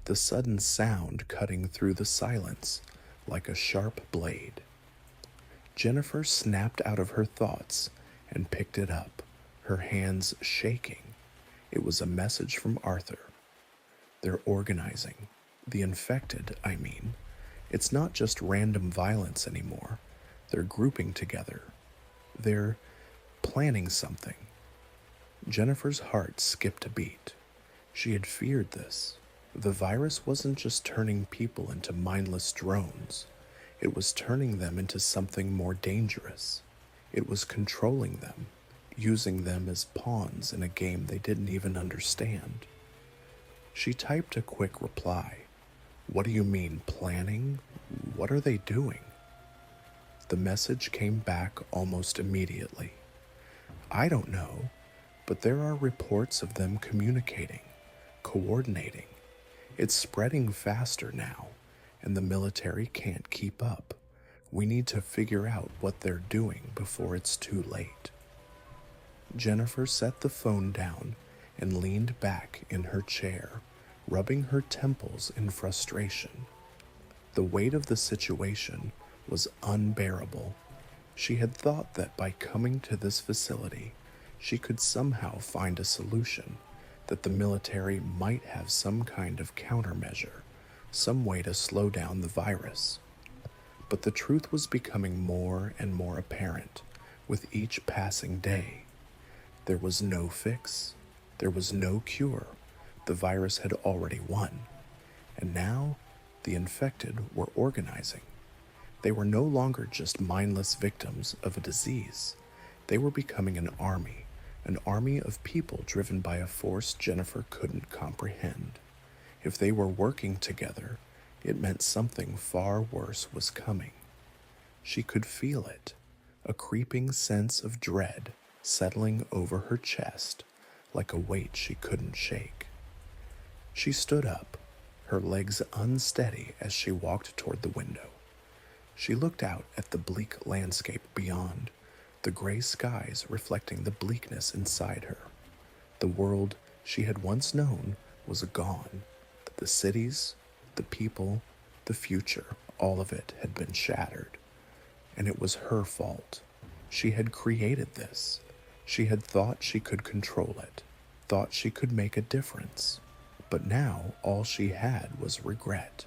the sudden sound cutting through the silence like a sharp blade. Jennifer snapped out of her thoughts and picked it up, her hands shaking. It was a message from Arthur. They're organizing. The infected, I mean. It's not just random violence anymore. They're grouping together. They're planning something. Jennifer's heart skipped a beat. She had feared this. The virus wasn't just turning people into mindless drones, it was turning them into something more dangerous. It was controlling them, using them as pawns in a game they didn't even understand. She typed a quick reply. What do you mean, planning? What are they doing? The message came back almost immediately. I don't know, but there are reports of them communicating, coordinating. It's spreading faster now, and the military can't keep up. We need to figure out what they're doing before it's too late. Jennifer set the phone down and leaned back in her chair, rubbing her temples in frustration. The weight of the situation was unbearable. She had thought that by coming to this facility, she could somehow find a solution, that the military might have some kind of countermeasure, some way to slow down the virus. But the truth was becoming more and more apparent with each passing day. There was no fix. There was no cure. The virus had already won. And now, the infected were organizing. They were no longer just mindless victims of a disease. They were becoming an army of people driven by a force Jennifer couldn't comprehend. If they were working together, it meant something far worse was coming. She could feel it, a creeping sense of dread settling over her chest like a weight she couldn't shake. She stood up, her legs unsteady as she walked toward the window. She looked out at the bleak landscape beyond, the gray skies reflecting the bleakness inside her. The world she had once known was gone. The cities, the people, the future, all of it had been shattered. And it was her fault. She had created this. She had thought she could control it, thought she could make a difference. But now all she had was regret.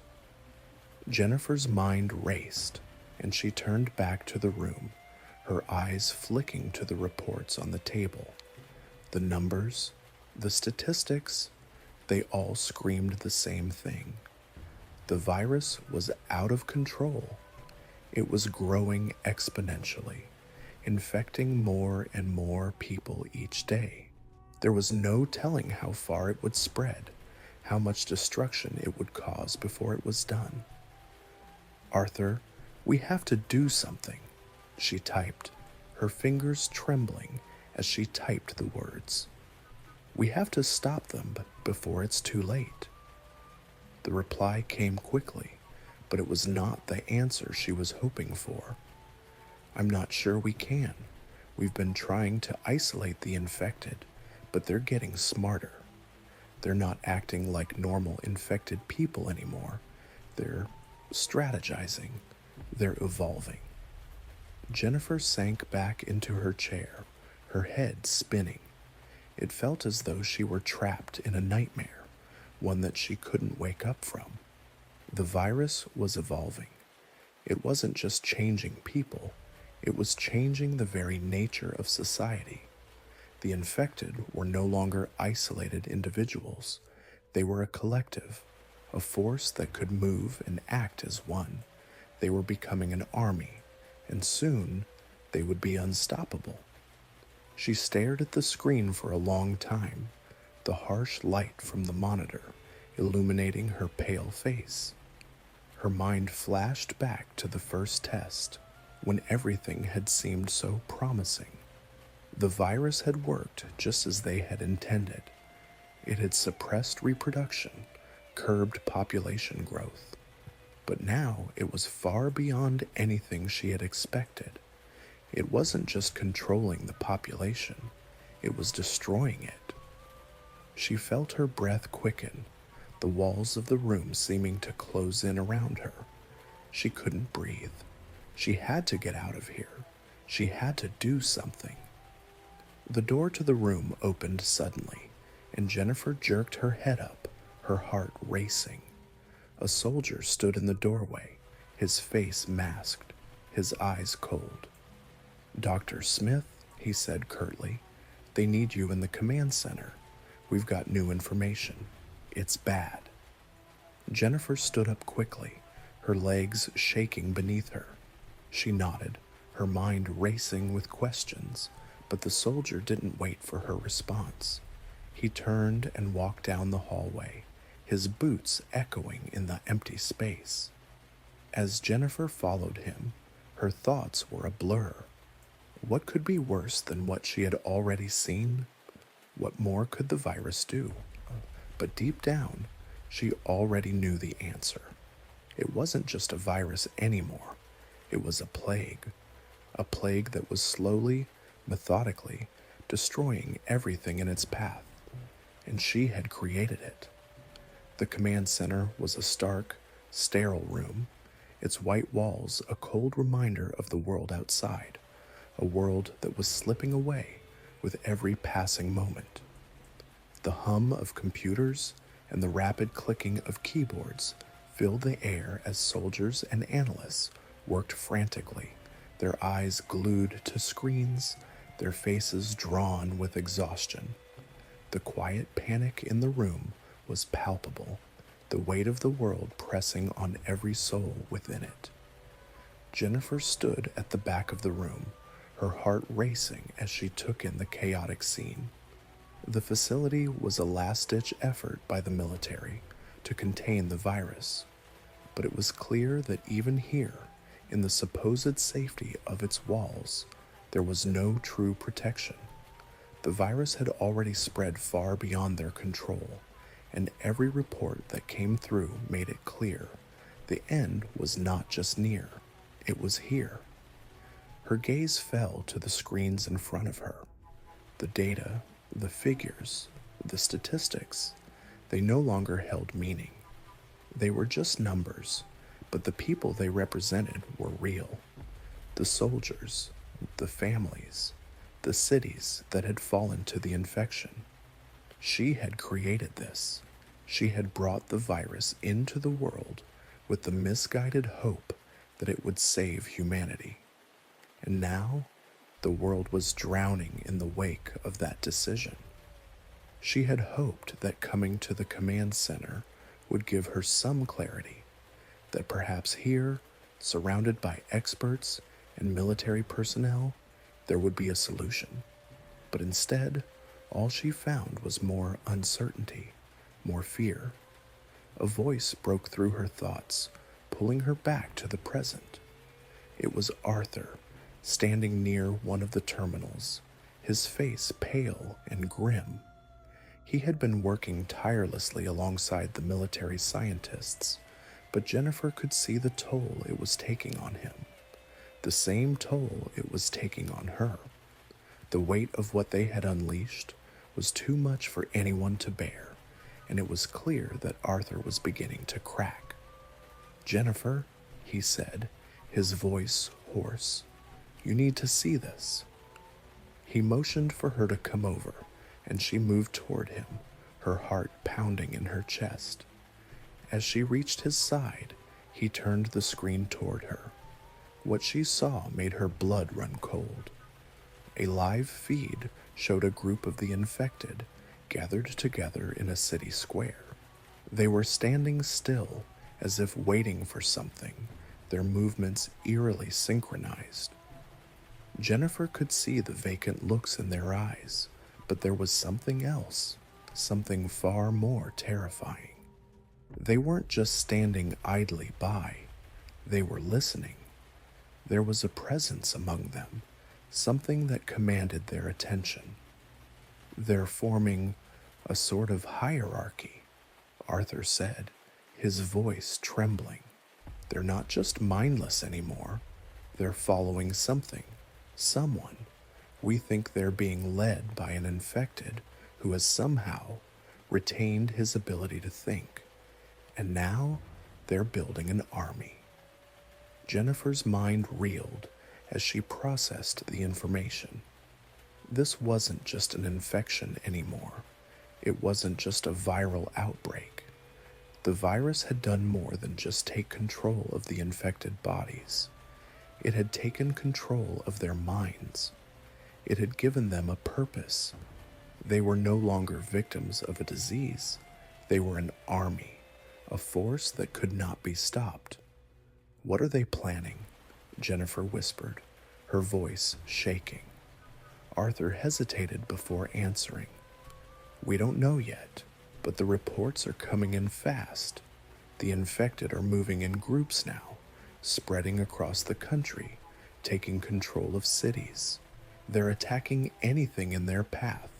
Jennifer's mind raced, and she turned back to the room, her eyes flicking to the reports on the table. The numbers, the statistics, they all screamed the same thing. The virus was out of control. It was growing exponentially, infecting more and more people each day. There was no telling how far it would spread, how much destruction it would cause before it was done. Arthur, we have to do something, she typed, her fingers trembling as she typed the words. We have to stop them before it's too late. The reply came quickly, but it was not the answer she was hoping for. I'm not sure we can. We've been trying to isolate the infected, but they're getting smarter. They're not acting like normal infected people anymore. They're strategizing. They're evolving. Jennifer sank back into her chair, her head spinning. It felt as though she were trapped in a nightmare, one that she couldn't wake up from. The virus was evolving. It wasn't just changing people, it was changing the very nature of society. The infected were no longer isolated individuals. They were a collective, a force that could move and act as one. They were becoming an army, and soon they would be unstoppable. She stared at the screen for a long time, the harsh light from the monitor illuminating her pale face. Her mind flashed back to the first test, when everything had seemed so promising. The virus had worked just as they had intended. It had suppressed reproduction, curbed population growth. But now it was far beyond anything she had expected. It wasn't just controlling the population, it was destroying it. She felt her breath quicken, the walls of the room seeming to close in around her. She couldn't breathe. She had to get out of here. She had to do something. The door to the room opened suddenly, and Jennifer jerked her head up, her heart racing. A soldier stood in the doorway, his face masked, his eyes cold. Dr. Smith, he said curtly, They need you in the command center. We've got new information. It's bad. Jennifer stood up quickly, her legs shaking beneath her. She nodded, her mind racing with questions, but the soldier didn't wait for her response. He turned and walked down the hallway, his boots echoing in the empty space. As Jennifer followed him, her thoughts were a blur. What could be worse than what she had already seen? What more could the virus do? But deep down, she already knew the answer. It wasn't just a virus anymore. It was a plague that was slowly, methodically, destroying everything in its path. And she had created it. The command center was a stark, sterile room, its white walls a cold reminder of the world outside, a world that was slipping away with every passing moment. The hum of computers and the rapid clicking of keyboards filled the air as soldiers and analysts worked frantically, their eyes glued to screens, their faces drawn with exhaustion. The quiet panic in the room was palpable, the weight of the world pressing on every soul within it. Jennifer stood at the back of the room, her heart racing as she took in the chaotic scene. The facility was a last-ditch effort by the military to contain the virus, but it was clear that even here, in the supposed safety of its walls, there was no true protection. The virus had already spread far beyond their control, and every report that came through made it clear the end was not just near, it was here. Her gaze fell to the screens in front of her. The data, the figures, the statistics, they no longer held meaning. They were just numbers, but the people they represented were real. The soldiers, the families, the cities that had fallen to the infection. She had created this. She had brought the virus into the world with the misguided hope that it would save humanity. And now, the world was drowning in the wake of that decision. She had hoped that coming to the command center would give her some clarity, that perhaps here, surrounded by experts and military personnel, there would be a solution. But instead, all she found was more uncertainty, more fear. A voice broke through her thoughts, pulling her back to the present. It was Arthur, standing near one of the terminals, his face pale and grim. He had been working tirelessly alongside the military scientists, but Jennifer could see the toll it was taking on him. The same toll it was taking on her. The weight of what they had unleashed was too much for anyone to bear, and it was clear that Arthur was beginning to crack. "Jennifer," he said, his voice hoarse, "you need to see this." He motioned for her to come over, and she moved toward him, her heart pounding in her chest. As she reached his side, he turned the screen toward her. What she saw made her blood run cold. A live feed showed a group of the infected gathered together in a city square. They were standing still, as if waiting for something, their movements eerily synchronized. Jennifer could see the vacant looks in their eyes, but there was something else, something far more terrifying. They weren't just standing idly by, they were listening. There was a presence among them, something that commanded their attention. "They're forming a sort of hierarchy," Arthur said, his voice trembling. "They're not just mindless anymore. They're following something, someone. We think they're being led by an infected who has somehow retained his ability to think. And now they're building an army." Jennifer's mind reeled as she processed the information. This wasn't just an infection anymore. It wasn't just a viral outbreak. The virus had done more than just take control of the infected bodies. It had taken control of their minds. It had given them a purpose. They were no longer victims of a disease. They were an army, a force that could not be stopped. "What are they planning?" Jennifer whispered, her voice shaking. Arthur hesitated before answering. "We don't know yet, but the reports are coming in fast. The infected are moving in groups now, spreading across the country, taking control of cities. They're attacking anything in their path,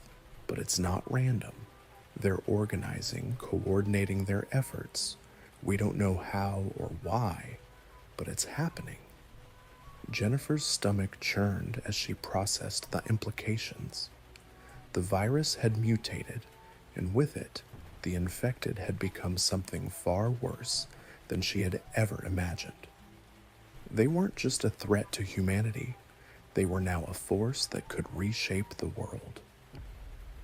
but it's not random. They're organizing, coordinating their efforts. We don't know how or why, but it's happening." Jennifer's stomach churned as she processed the implications. The virus had mutated, and with it, the infected had become something far worse than she had ever imagined. They weren't just a threat to humanity, they were now a force that could reshape the world.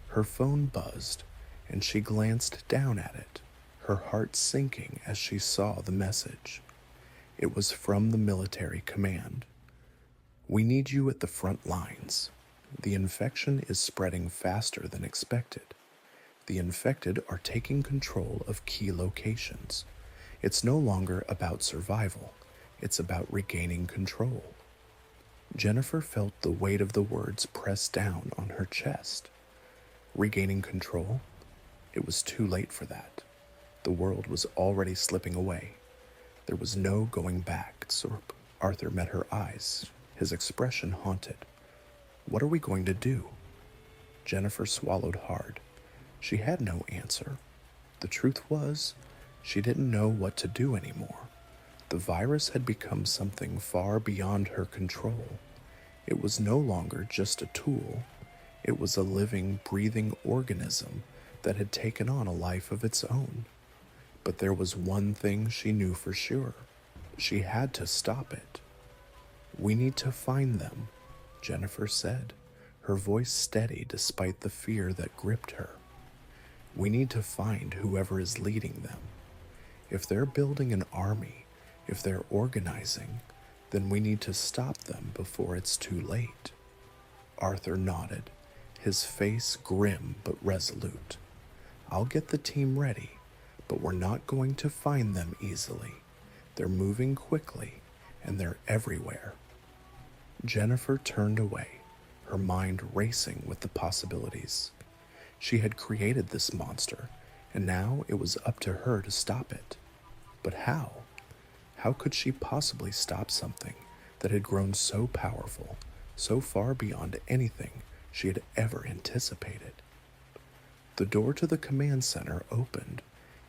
Her phone buzzed, and she glanced down at it, her heart sinking as she saw the message. It was from the military command. "We need you at the front lines. The infection is spreading faster than expected. The infected are taking control of key locations. It's no longer about survival, it's about regaining control." Jennifer felt the weight of the words press down on her chest. Regaining control? It was too late for that. The world was already slipping away. There was no going back. So Arthur met her eyes, his expression haunted. "What are we going to do?" Jennifer swallowed hard. She had no answer. The truth was, she didn't know what to do anymore. The virus had become something far beyond her control. It was no longer just a tool. It was a living, breathing organism that had taken on a life of its own. But there was one thing she knew for sure. She had to stop it. "We need to find them," Jennifer said, her voice steady despite the fear that gripped her. "We need to find whoever is leading them. If they're building an army, if they're organizing, then we need to stop them before it's too late." Arthur nodded, his face grim but resolute. "I'll get the team ready, but we're not going to find them easily. They're moving quickly, and they're everywhere." Jennifer turned away, her mind racing with the possibilities. She had created this monster, and now it was up to her to stop it. But how? How could she possibly stop something that had grown so powerful, so far beyond anything she had ever anticipated? The door to the command center opened,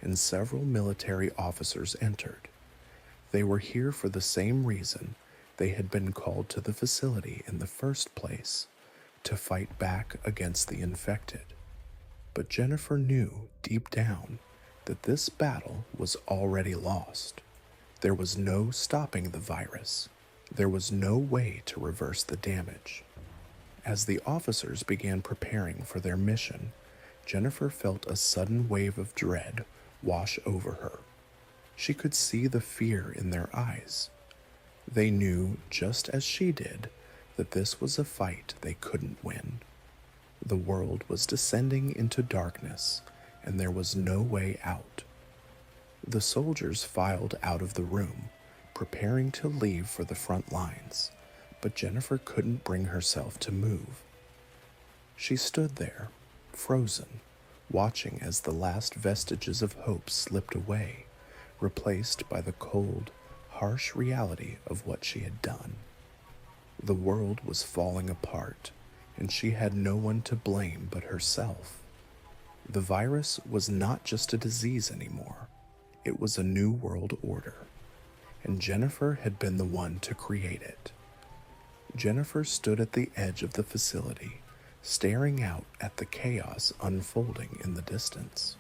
and several military officers entered. They were here for the same reason they had been called to the facility in the first place, to fight back against the infected. But Jennifer knew deep down that this battle was already lost. There was no stopping the virus. There was no way to reverse the damage. As the officers began preparing for their mission, Jennifer felt a sudden wave of dread wash over her. She could see the fear in their eyes. They knew, just as she did, that this was a fight they couldn't win. The world was descending into darkness, and there was no way out. The soldiers filed out of the room, preparing to leave for the front lines, but Jennifer couldn't bring herself to move. She stood there, frozen, watching as the last vestiges of hope slipped away, replaced by the cold, harsh reality of what she had done. The world was falling apart, and she had no one to blame but herself. The virus was not just a disease anymore. It was a new world order, and Jennifer had been the one to create it. Jennifer stood at the edge of the facility, staring out at the chaos unfolding in the distance.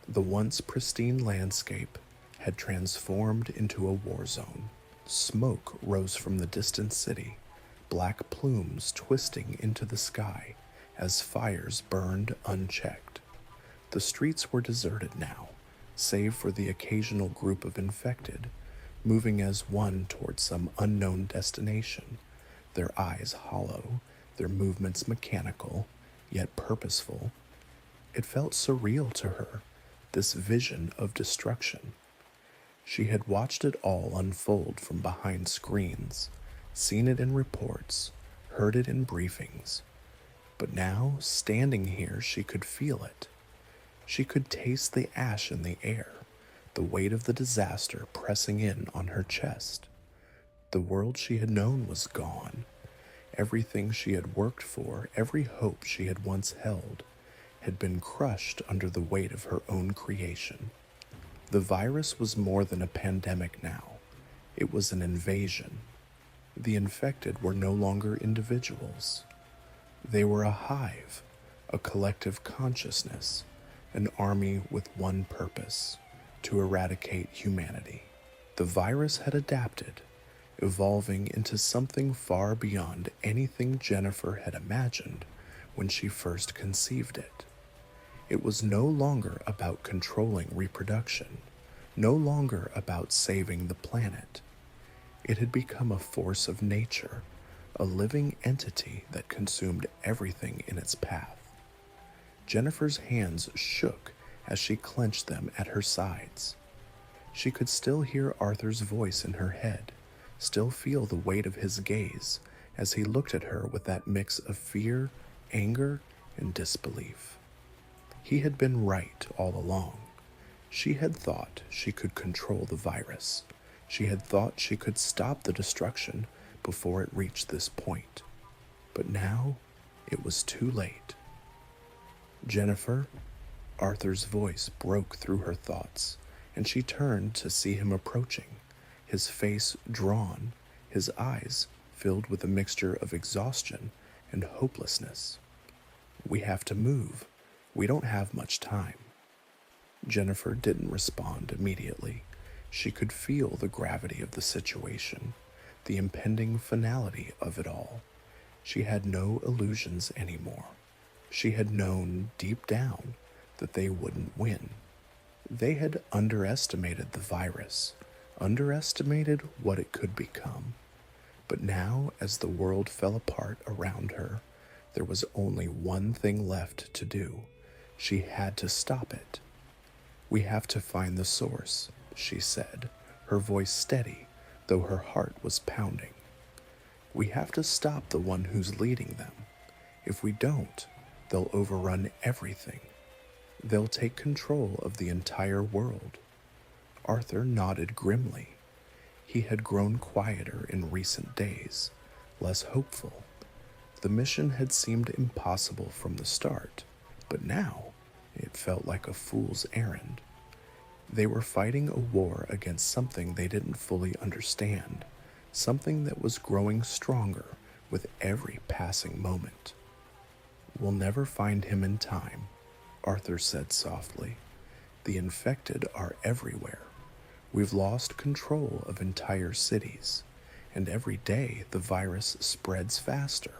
The once pristine landscape had transformed into a war zone. Smoke rose from the distant city, black plumes twisting into the sky as fires burned unchecked. The streets were deserted now, save for the occasional group of infected, moving as one toward some unknown destination, their eyes hollow, their movements mechanical, yet purposeful. It felt surreal to her, this vision of destruction. She had watched it all unfold from behind screens, seen it in reports, heard it in briefings. But now, standing here, she could feel it. She could taste the ash in the air, the weight of the disaster pressing in on her chest. The world she had known was gone. Everything she had worked for, every hope she had once held, had been crushed under the weight of her own creation. The virus was more than a pandemic now. It was an invasion. The infected were no longer individuals. They were a hive, a collective consciousness, an army with one purpose: to eradicate humanity. The virus had adapted, evolving into something far beyond anything Jennifer had imagined when she first conceived it. It was no longer about controlling reproduction, no longer about saving the planet. It had become a force of nature, a living entity that consumed everything in its path. Jennifer's hands shook as she clenched them at her sides. She could still hear Arthur's voice in her head, still feel the weight of his gaze as he looked at her with that mix of fear, anger, and disbelief. He had been right all along. She had thought she could control the virus. She had thought she could stop the destruction before it reached this point. But now, it was too late. Jennifer, Arthur's voice broke through her thoughts, and she turned to see him approaching, his face drawn, his eyes filled with a mixture of exhaustion and hopelessness. "We have to move. We don't have much time." Jennifer didn't respond immediately. She could feel the gravity of the situation, the impending finality of it all. She had no illusions anymore. She had known deep down that they wouldn't win. They had underestimated the virus, underestimated what it could become. But now, as the world fell apart around her, there was only one thing left to do. She had to stop it. "We have to find the source," she said, her voice steady, though her heart was pounding. "We have to stop the one who's leading them. If we don't, they'll overrun everything. They'll take control of the entire world." Arthur nodded grimly. He had grown quieter in recent days, less hopeful. The mission had seemed impossible from the start, but now it felt like a fool's errand. They were fighting a war against something they didn't fully understand, something that was growing stronger with every passing moment. "We'll never find him in time," Arthur said softly. "The infected are everywhere. We've lost control of entire cities, and every day the virus spreads faster."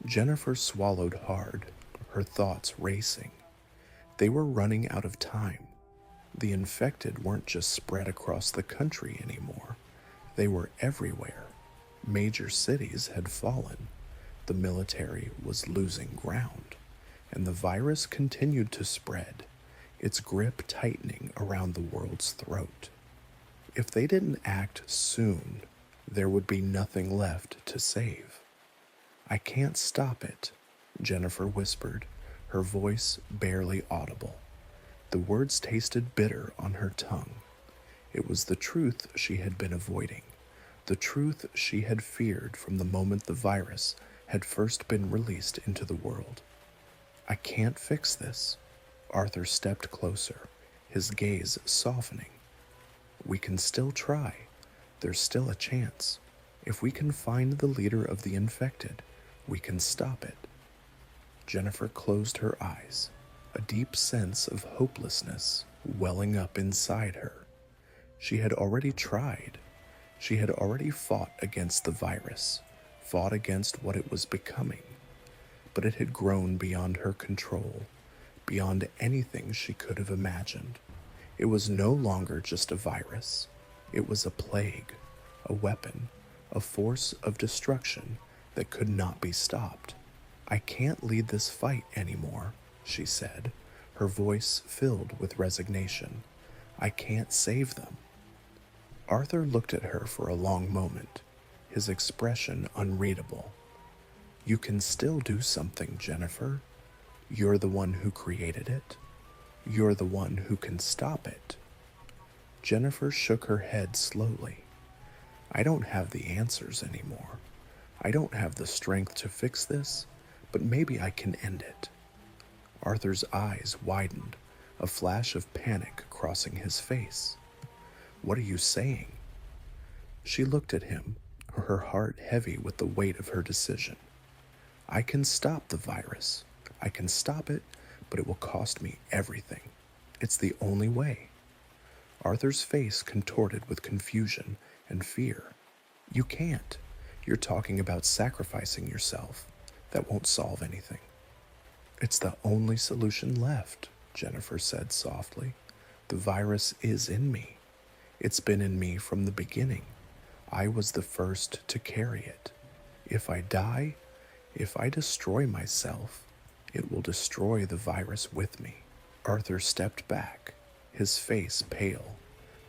Jennifer swallowed hard, her thoughts racing. They were running out of time. The infected weren't just spread across the country anymore. They were everywhere. Major cities had fallen. The military was losing ground, and the virus continued to spread, its grip tightening around the world's throat. If they didn't act soon, there would be nothing left to save. "I can't stop it," Jennifer whispered, her voice barely audible. The words tasted bitter on her tongue. It was the truth she had been avoiding, the truth she had feared from the moment the virus had first been released into the world. "I can't fix this." Arthur stepped closer, his gaze softening. "We can still try. There's still a chance. If we can find the leader of the infected, we can stop it." Jennifer closed her eyes, a deep sense of hopelessness welling up inside her. She had already tried. She had already fought against the virus, fought against what it was becoming. But it had grown beyond her control, beyond anything she could have imagined. It was no longer just a virus. It was a plague, a weapon, a force of destruction that could not be stopped. I can't lead this fight anymore, she said, her voice filled with resignation. I can't save them. Arthur looked at her for a long moment, his expression unreadable. You can still do something, Jennifer. You're the one who created it. You're the one who can stop it. Jennifer shook her head slowly. I don't have the answers anymore. I don't have the strength to fix this, but maybe I can end it. Arthur's eyes widened, a flash of panic crossing his face. What are you saying? She looked at him, her heart heavy with the weight of her decision. I can stop the virus. I can stop it, but it will cost me everything. It's the only way. Arthur's face contorted with confusion and fear. You can't. You're talking about sacrificing yourself. That won't solve anything. It's the only solution left, Jennifer said softly. The virus is in me. It's been in me from the beginning. I was the first to carry it. If I die, if I destroy myself, it will destroy the virus with me. Arthur stepped back, his face pale.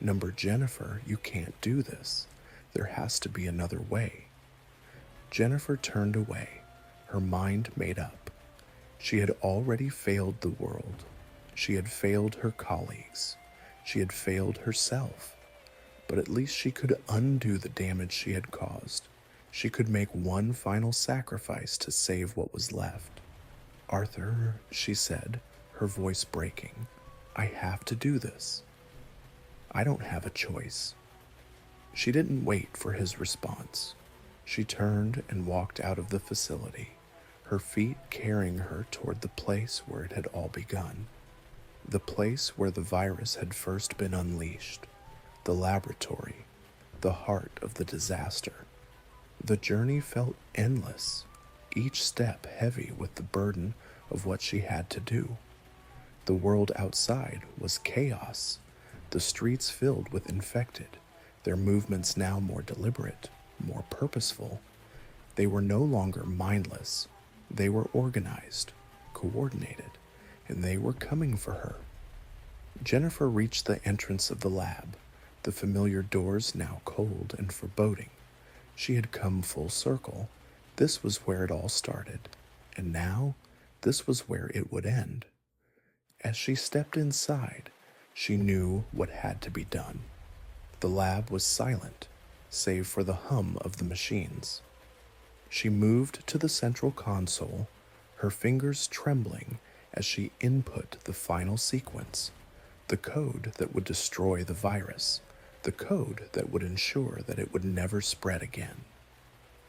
Number Jennifer, you can't do this. There has to be another way. Jennifer turned away, her mind made up. She had already failed the world. She had failed her colleagues. She had failed herself. But at least she could undo the damage she had caused. She could make one final sacrifice to save what was left. Arthur, she said, her voice breaking, I have to do this. I don't have a choice. She didn't wait for his response. She turned and walked out of the facility, her feet carrying her toward the place where it had all begun. The place where the virus had first been unleashed. The laboratory, the heart of the disaster. The journey felt endless, each step heavy with the burden of what she had to do. The world outside was chaos, the streets filled with infected, their movements now more deliberate, more purposeful. They were no longer mindless. They were organized, coordinated, and they were coming for her. Jennifer reached the entrance of the lab, the familiar doors now cold and foreboding. She had come full circle. This was where it all started, and now this was where it would end. As she stepped inside, she knew what had to be done. The lab was silent, save for the hum of the machines. She moved to the central console, her fingers trembling as she input the final sequence, the code that would destroy the virus, the code that would ensure that it would never spread again.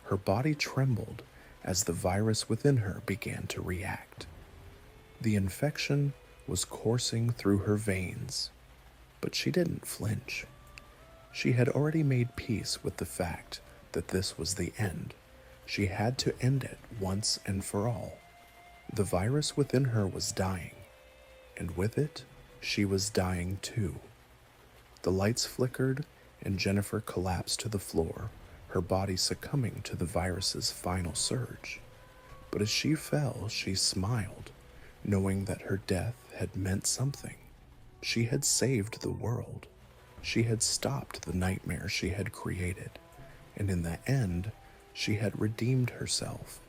Her body trembled as the virus within her began to react. The infection was coursing through her veins, but she didn't flinch. She had already made peace with the fact that this was the end. She had to end it once and for all. The virus within her was dying, and with it, she was dying too. The lights flickered, and Jennifer collapsed to the floor, her body succumbing to the virus's final surge. But as she fell, she smiled, knowing that her death had meant something. She had saved the world. She had stopped the nightmare she had created, and in the end, she had redeemed herself.